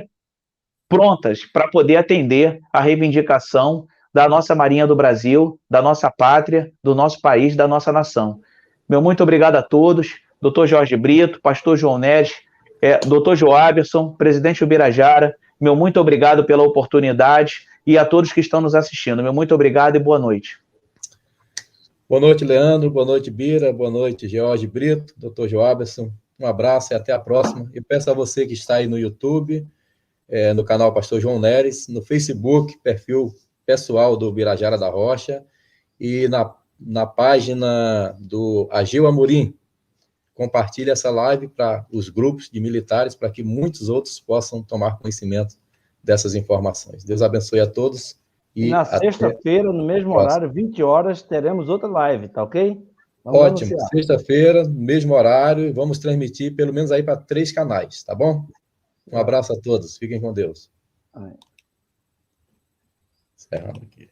prontas para poder atender a reivindicação da nossa Marinha do Brasil, da nossa pátria, do nosso país, da nossa nação. Meu muito obrigado a todos, doutor Jorge Brito, pastor João Neres, doutor Joaberson, presidente Ubirajara, meu muito obrigado pela oportunidade e a todos que estão nos assistindo. Meu muito obrigado e boa noite. Boa noite, Leandro. Boa noite, Bira. Boa noite, Jorge Brito, doutor Joaberson. Um abraço e até a próxima. E peço a você que está aí no YouTube, no canal Pastor João Neres, no Facebook, perfil pessoal do Ubirajara da Rocha, e na página do Ageu Amorim. Compartilhe essa live para os grupos de militares, para que muitos outros possam tomar conhecimento dessas informações. Deus abençoe a todos. E na sexta-feira, no mesmo horário, 20 horas, teremos outra live, tá ok? Vamos ótimo. Sexta-feira, no mesmo horário, vamos transmitir pelo menos aí para 3 canais, tá bom? Um abraço a todos. Fiquem com Deus. Amém. Encerrando aqui.